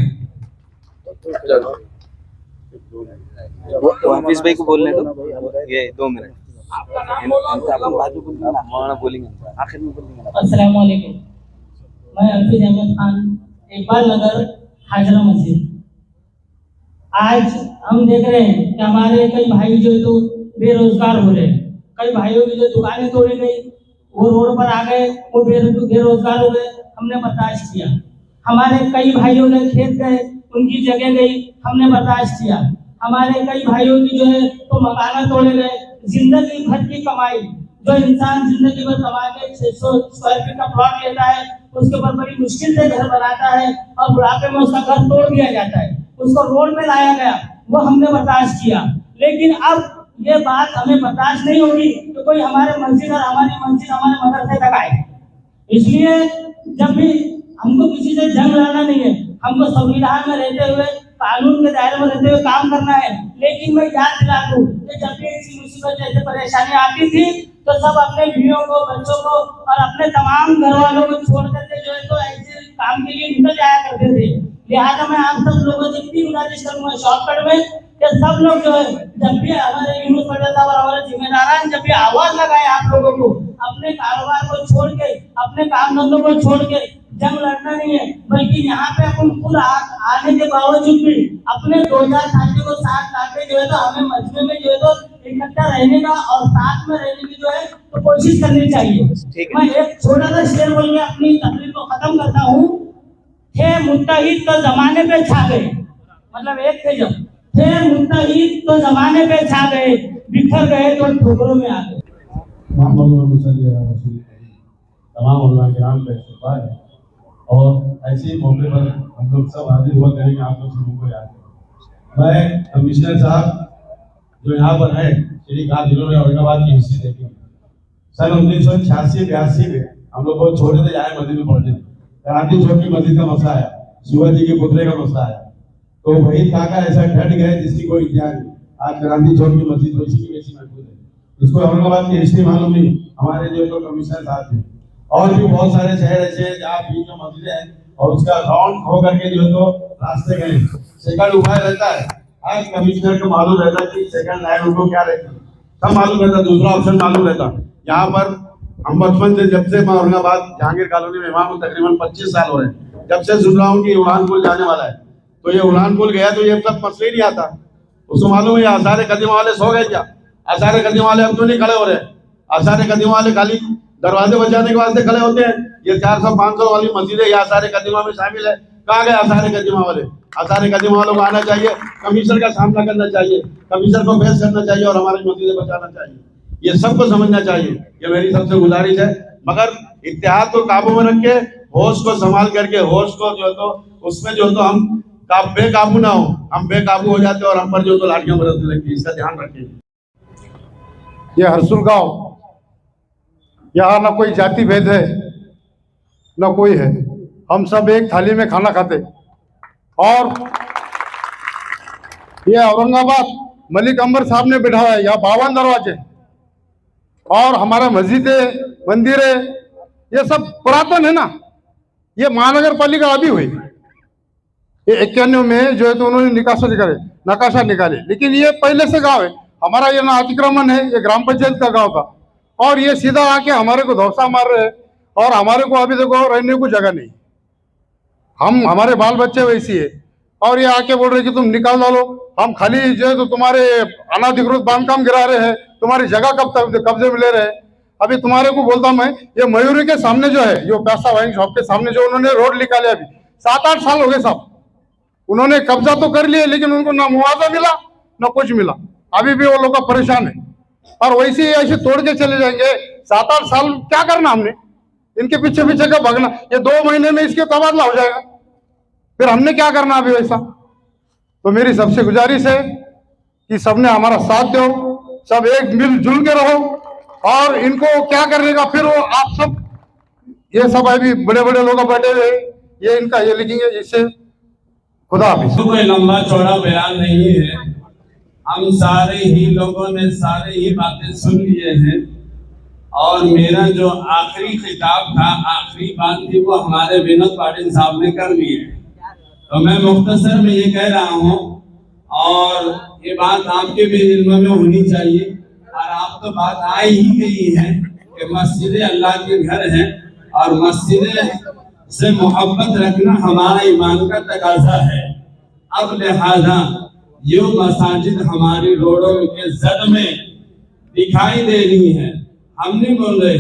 [SPEAKER 4] हाफिज भाई को बोलने दो, ये 2 मिनट।
[SPEAKER 9] अस्सलाम वालेकुम, मैं हफीज अहमद खान, इकबाल नगर, हाजरा मस्जिद। आज हम देख रहे हैं कि हमारे कई भाई जो तो बेरोजगार हो रहे हैं, कई भाइयों की जो दुकानें तोड़ी गई, वो रोड पर आ गए, वो बेरोजगार हो गए, हमने बर्दाश्त किया। हमारे कई भाइयों ने खेत गए, उनकी जगह गई, हमने बर्दाश्त किया। हमारे कई भाइयों की जो है तो मकान तोड़े गए। जिंदगी भर की कमाई, जो इंसान जिंदगी भर कमा के 600 स्क्वायर फीट का प्लॉट लेता है, उसके ऊपर बड़ी मुश्किल से घर बनाता है और बुढ़ापे में उसका घर तोड़ दिया जाता है, उसको रोड में लाया गया, वो हमने बर्दाश्त किया। लेकिन अब ये बात हमें बर्दाश्त नहीं होगी तो कोई हमारे मस्जिद और हमारी मस्जिद, हमारे मदरसे तक आए। इसलिए जब भी हमको किसी से जंग लड़ना नहीं है, हमको संविधान में रहते हुए, कानून के दायरे में रहते हुए काम करना है। लेकिन मैं याद दिला दूं कि जब भी ऐसी मुसीबत जैसे परेशानी आती थी तो सब अपने बीवियों को, बच्चों को और अपने तमाम घर वालों को छोड़ करके जो है तो ऐसे काम के लिए निकल जाया करते थे। लिहाजा मैं आप सब लोगों से इतनी गुजारिश करूंगा शॉर्टकट में कि सब लोग जो है, जब भी हमारे यूनुस पटेल साहब और हमारे जिम्मेदारान जब भी आवाज लगाए आप लोगों को, अपने कारोबार को छोड़ के, अपने काम धंधों को छोड़ के जंग लड़ना नहीं है, बल्कि यहाँ पे अपन खुद आने के बावजूद भी अपने 2-4 साथियों को साथ लाके जो है तो हमें मजमे में जो है तो इकट्ठा रहने का और साथ में रहने की जो है तो कोशिश करनी चाहिए। मैं एक छोटा सा शेर बोल के अपनी तकरीर को खत्म करता हूँ। थे मुत्तहिद तो जमाने पे छा गए, मतलब एक थे जब, थे मुत्तहिद तो जमाने पे छा गए, बिखर गए तो ठोकरों में आ गए।
[SPEAKER 2] तमाम उलमा किराम का इस्तेमाल है और ऐसे ही मौके पर हम लोग सब हाजिर हुआ करेंगे आप लोग सबको याद। मैं कमिश्नर साहब जो यहाँ पर है श्रीकांत, जिन्होंने औरंगाबाद की हिस्ट्री देखी। सन 1986-82 में हम लोग बहुत छोटे थे, यहाँ मस्जिद में पढ़ते थे। क्रांति चौक की मस्जिद का मसला आया, शिवाजी के पुतले का मसला आया, तो वही काका ऐसा डट गए जिसकी कोई इतिहास नहीं। आज क्रांति चौक की मस्जिद तो इसी की वजह से महफूज है। इसको औरंगाबाद की हिस्ट्री मालूम नहीं, हमारे जो तो कमिश्नर साहब थे। और भी बहुत सारे शहर ऐसे हैं जहाँ बीच में मस्जिद है और उसका राउंड हो करके जो तो रास्ते गए सेकंड उपाय रहता है। आज कमिश्नर को मालूम रहता है कि सेकंड लाइन उनको क्या रहती है, सब मालूम रहता, दूसरा ऑप्शन मालूम रहता। यहाँ पर हम बचपन से, जब से मैं औरंगाबाद जहांगीर कॉलोनी में वहां तकरीबन 25 साल हो रहे हैं, जब से सुन रहा हूँ कि उड़ान पुल जाने वाला है, तो ये उड़ान पुल गया तो ये सब मसले ही नहीं आता। उसको मालूम है आसार कदीमा वाले सो गए क्या? आसार कदीमा वाले अब क्यों नहीं खड़े हो रहे? आसार कदीमा वाले खाली दरवाजे बचाने के वास्ते खड़े होते हैं। ये 400-500 वाली मस्जिदें ये आसार कदीमा में शामिल है। कहाँ गए आसार कदीमा वाले? आसार कदीमा वालों को आना चाहिए, कमिश्नर का सामना करना चाहिए, कमिश्नर को फेस करना चाहिए और हमारी मस्जिदें बचाना चाहिए। ये सबको समझना चाहिए, ये मेरी सबसे गुजारिश है। मगर इत्तेहाद को काबू में रख के, होश को संभाल करके, होश को जो तो उसमें जो तो हम बेकाबू ना हो, हम बेकाबू हो जाते और हम पर जो तो लाठियां बरसने लगती, इसका ध्यान रखें।
[SPEAKER 3] ये हरसुल गांव, यहाँ ना कोई जाति भेद है ना कोई है, हम सब एक थाली में खाना खाते। और ये औरंगाबाद मलिक अंबर साहब ने बिठाया है, यहाँ 52 दरवाजे और हमारा मस्जिदें, मंदिरें, ये सब पुरातन है ना। ये महानगर पालिका अभी हुई, ये 91 में जो है तो उन्होंने नकाशा निकाले, लेकिन ये पहले से गांव है हमारा। ये ना अतिक्रमण है, ये ग्राम पंचायत का गांव था और ये सीधा आके हमारे को धौसा मार रहे हैं और हमारे को अभी देखो रहने को जगह नहीं। हम हमारे बाल बच्चे वैसी है और ये आके बोल रहे कि तुम निकाल डालो, हम खाली जो है तो तुम्हारे अनाधिकृत बांधकाम गिरा रहे हैं, तुम्हारी जगह कब तक कब्जे में ले रहे हैं। अभी तुम्हारे को बोलता मैं, ये मयूरी के सामने जो है, जो पैसा वाइन शॉप के सामने जो उन्होंने रोड निकाले, अभी 7-8 साल हो गए साहब, उन्होंने कब्जा तो कर लिया लेकिन उनको ना मुआवजा मिला ना कुछ मिला। अभी भी वो लोग परेशान है और वैसे ही ऐसे तोड़ के चले जाएंगे। 7-8 साल क्या करना हमने, इनके पीछे पीछे का भागना, ये 2 महीने में इसके तबादला हो जाएगा, फिर हमने क्या करना अभी वैसा। तो मेरी सबसे गुजारिश है कि सबने हमारा साथ दो, सब एक मिलजुल के रहो और इनको क्या करने का फिर वो आप सब, ये सब अभी बड़े बड़े लोग बैठे हुए, ये इनका ये लिखेंगे, इससे खुदा हाफिज।
[SPEAKER 7] कोई लंबा चौड़ा बयान नहीं है, हम सारे ही लोगों ने सारे ही बातें सुन लिए हैं और मेरा जो आखिरी खिताब था, आखिरी बात थी, वो हमारे विनोद पाटिल साहब ने कर ली है। तो मैं मुख्तसर में ये कह रहा हूँ और ये बात आपके भी इल्म में होनी चाहिए और आप तो बात आ ही गई है कि मस्जिदें अल्लाह के घर हैं और मस्जिदें से मोहब्बत रखना हमारा ईमान का तकाजा है। अब लिहाजा ये मसाजिद हमारी रोडों के जद में दिखाई दे रही है, हम नहीं बोल रहे,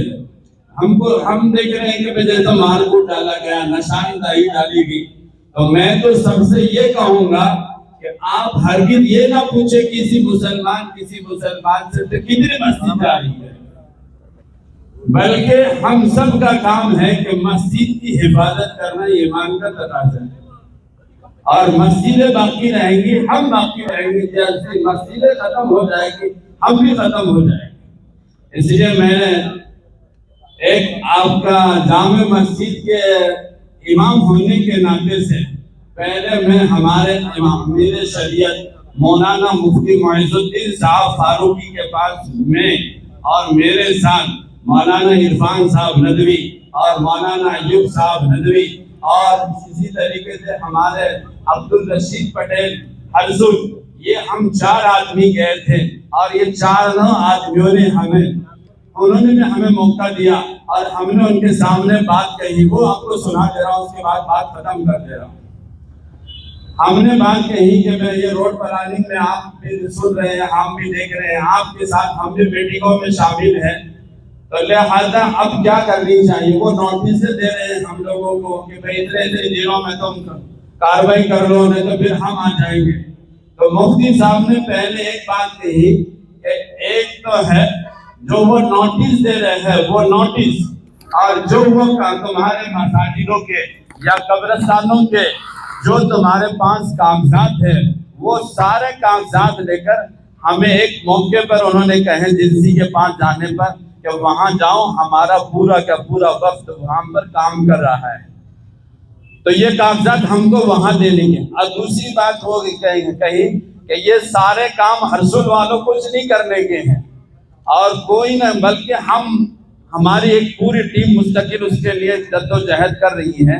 [SPEAKER 7] हम देख रहे हैं कि जैसे मारकूट डाला गया, निशानदाही डाली गई। तो मैं तो सबसे ये कहूंगा कि आप हरगिज ये ना पूछे किसी मुसलमान से तो कितनी मस्जिद जा रही है, बल्कि हम सब का काम है कि मस्जिद की हिफाजत करना ईमान का तकाजा है और मस्जिदें बाकी रहेंगी, हम बाकी रहेंगे। जैसे मस्जिदें खत्म हो जाएगी हम भी खत्म हो जाएंगे। इसलिए मैंने एक आपका जामे मस्जिद के इमाम होने के नाते से पहले मैं हमारे इमाम मेरे शरीयत मौलाना मुफ्ती मुइज़ुद्दीन साहब फारूकी के पास में और मेरे साथ मौलाना इरफान साहब नदवी और मौलाना अय्यूब साहब नदवी और इसी तरीके से हमारे अब्दुल रशीद पटेल हरसुल, ये हम 4 आदमी गए थे और ये 4 आदमियों ने उन्होंने भी हमें मौका दिया और हमने उनके सामने बात कही, वो आपको सुना दे रहा हूँ, उसके बाद बात खत्म कर दे रहा हूँ। हमने बात कही कि मैं ये रोड प्लानिंग में आप भी सुन रहे हैं, हम भी देख रहे हैं, आपके साथ हम भी मीटिंगों में शामिल हैं, तो लिहाजा अब क्या करनी चाहिए। वो नोटिस दे रहे हैं हम लोगों को कि भाई इतने दिनों में तुम कार्रवाई कर लो, नहीं तो फिर हम आ जाएंगे। तो मुफ्ती साहब ने पहले एक बात कही कि एक तो है जो वो नोटिस दे रहे हैं वो नोटिस, और जो वो तुम्हारे मसाजिदों के या कब्रिस्तानों के जो तुम्हारे पास कागजात है वो सारे कागजात लेकर हमें एक मौके पर उन्होंने कहे जिंसी के पास जाने पर कि वहां जाओ, हमारा पूरा का पूरा वक्त वहां पर काम कर रहा है, तो ये कागजात हमको वहां दे देंगे। और दूसरी बात वो कही कि ये सारे काम हरसुल वालों कुछ नहीं करने के हैं और कोई न, बल्कि हमारी एक पूरी टीम मुस्तकिल उसके लिए जद्दोजहद कर रही है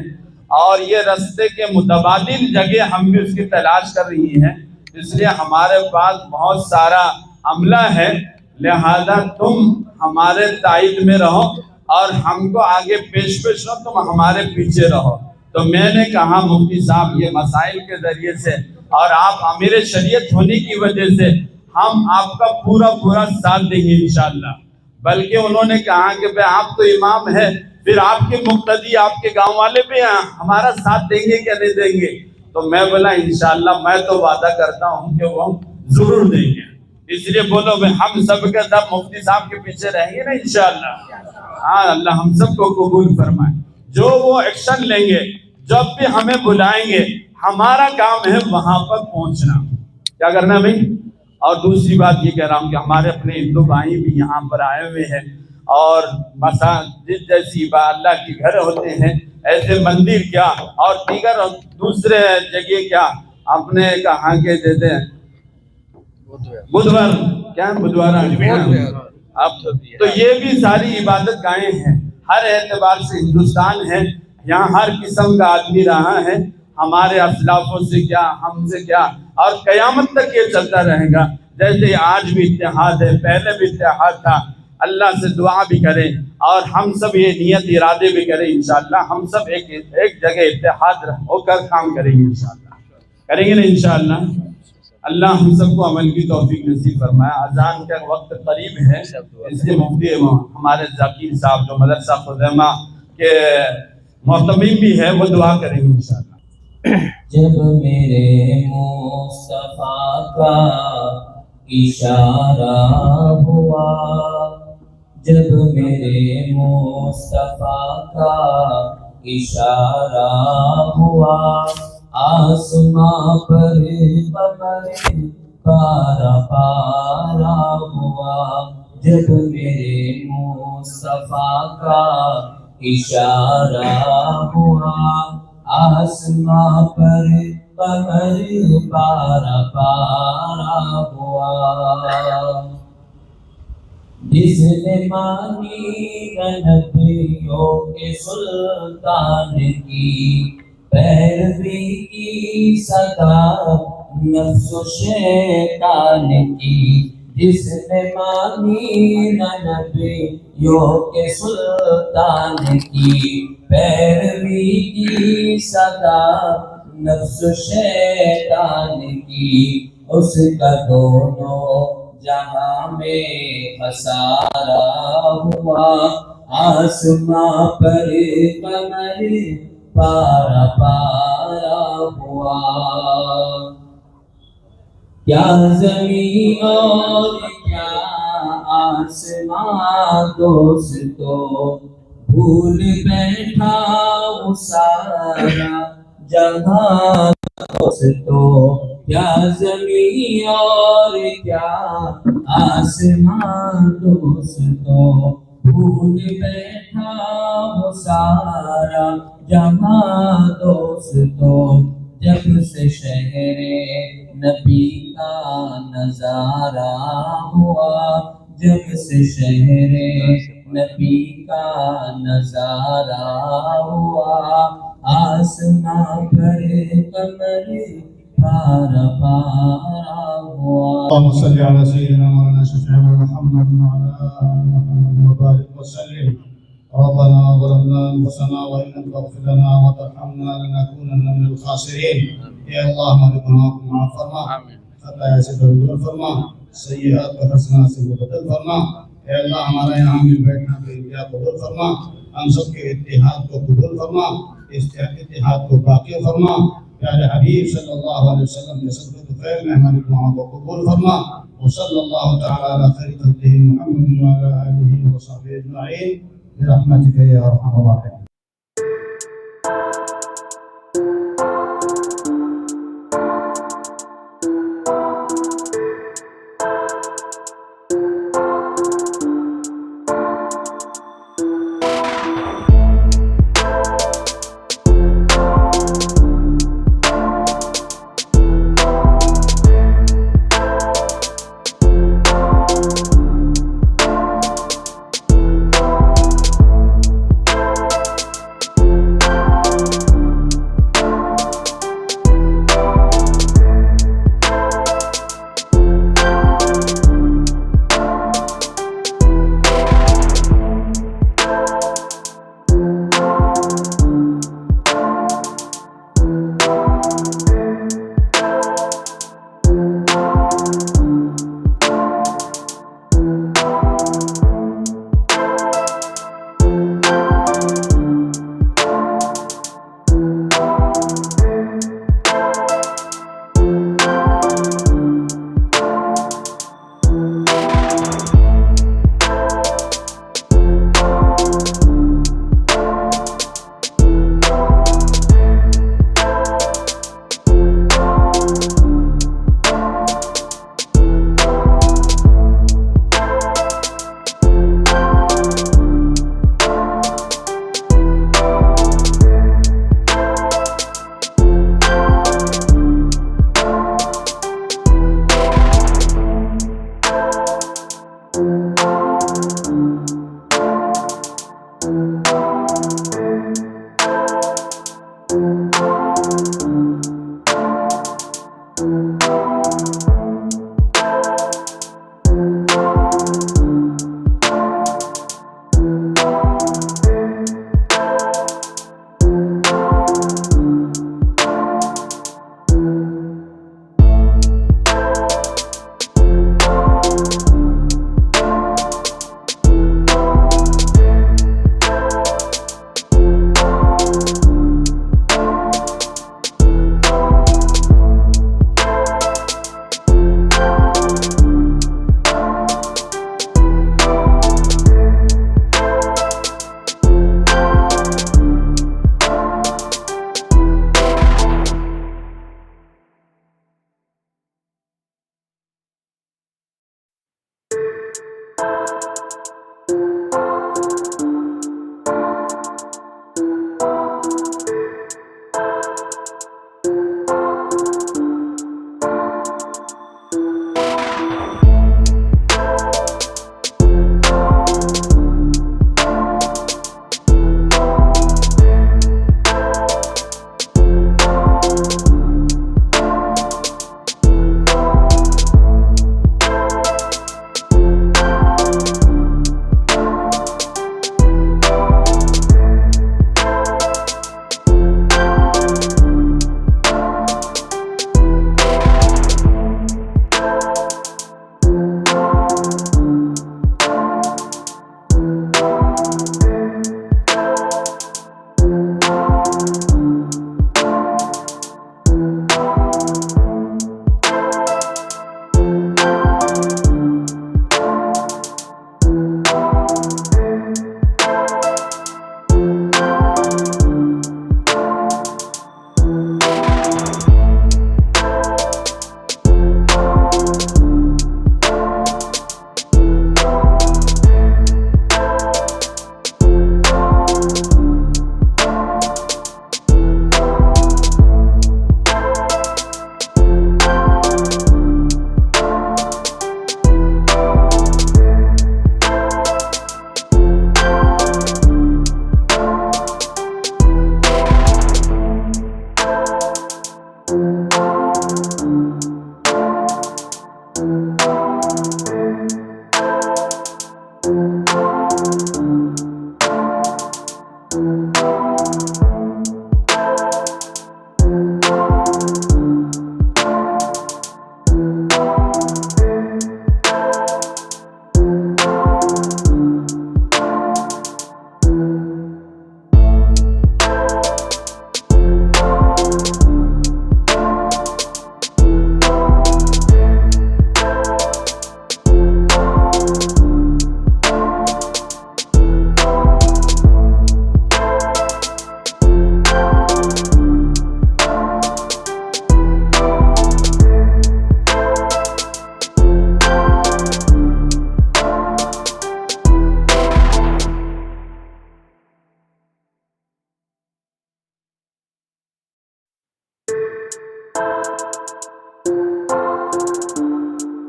[SPEAKER 7] और ये रास्ते के मुतबादिल जगह हम भी उसकी तलाश कर रही हैं। इसलिए हमारे पास बहुत सारा अमला है, लिहाजा तुम हमारे ताइद में रहो और हमको आगे पेश रहो, तुम हमारे पीछे रहो। तो मैंने कहा मुफ्ती साहब ये मसाइल के जरिए से और आप अमीर शरीयत होने की वजह से हम आपका पूरा पूरा साथ देंगे इंशाअल्लाह। बल्कि उन्होंने कहा कि भाई आप तो इमाम है, फिर आपके मुक्तदी आपके गांव वाले भी हमारा साथ देंगे क्या नहीं देंगे? तो मैं बोला इंशाअल्लाह मैं तो वादा करता हूँ कि वो जरूर देंगे। इसलिए बोलो भाई हम सब के सब मुफ्ती साहब के पीछे रहेंगे ना इंशाअल्लाह। हाँ, अल्लाह हम सबको कबूल फरमाए। जो वो एक्शन लेंगे, जब भी हमें बुलाएंगे, हमारा काम है वहां पर पहुंचना। क्या करना है भाई? और दूसरी बात ये कह रहा हूँ कि हमारे अपने हिंदू भाई भी यहाँ पर आए हुए हैं और मस्जिद जैसी अल्लाह के घर होते हैं, ऐसे मंदिर क्या और दीगर दूसरे जगह क्या अपने कहाँ के देते हैं बुधवार क्या बुधवार अब तो ये भी सारी इबादत गाहें हैं। हर एतबार से हिंदुस्तान है, यहाँ हर किस्म का आदमी रहा है, हमारे असलाफों से क्या हमसे क्या, और कयामत तक ये चलता रहेगा। जैसे आज भी इत्तेहाद है, पहले भी इत्तेहाद था। अल्लाह से दुआ भी करें और हम सब ये नियत इरादे भी करें इंशाअल्लाह। हम सब एक जगह इत्तेहाद होकर काम करेंगे इंशाअल्लाह, करेंगे ना इंशाअल्लाह। अल्लाह हम सबको अमल की तौफीक नसीब फरमाए। अजान का वक्त करीब है, इसलिए मुफ्ती हमारे जाकिर साहब जो मदरसा खुदैमा के मोहतमीम भी है, वो दुआ करेंगे इंशाअल्लाह।
[SPEAKER 10] जब मेरे मुस्तफा का इशारा हुआ, जब मेरे मुस्तफा का इशारा हुआ, आसमां पर कमर पारा पारा हुआ। जब मेरे मुस्तफा का इशारा हुआ, आसमां पर कमर पारा पारा हुआ। जिसने मानी नबियों के सुल्तान की पैरवी की सदा नफ्सो शैतान की, जिसने मानी नबियों के सुल्तान की पैरवी की सदा नफ्सो शैतान की, उसका दोनों जहां में खसारा हुआ। आसमां पर कमर पारा पारा हुआ। क्या ज़मीन और क्या आसमां दोस्तों, भूल बैठा वो सारा जहां दोस्तों। क्या ज़मीन और क्या आसमां दोस्तों, भूल बैठा वो सारा जहां दोस्तों। जब से शहरे नबी का नजारा हुआ, जब से शहरे नबी का नजारा हुआ, आसमां पर कमर पारा पारा हुआ।
[SPEAKER 2] अल्लाहुम्मा सल्ली अला सय्यिदिना मौलाना शफीअना मुहम्मद व अला आलि मुहम्मद व बारिक व सल्लिम। रब्बना ज़लमना अनफुसना व इन लम तग़फिर लना व तरहमना लनकूनन्ना मिनल खासिरीन। या अल्लाह हमारे गुनाहों को माफ फरमा, खताया से दूर फरमा, सय्यिआत व हसनात से बदल फरमा। या अल्लाह हमारा यहाँ मिल बैठना के इंतज़ाम कबूल फरमा, हम सब के इत्तेहाद को कबूल फरमा, इत्तेहाद को बाकी फरमा। प्यारे हबीब सल्लल्लाहु अलैहि वसल्लम के सदक़े खैर में हमारी दुआओं को कबूल फरमा। व सल्लल्लाहु तआला अला खैरि खल्क़िही मुहम्मद व अला आलिहि व सहबिहि अजमईन बिरहमतिका या अरहमर राहिमीन।
[SPEAKER 11] you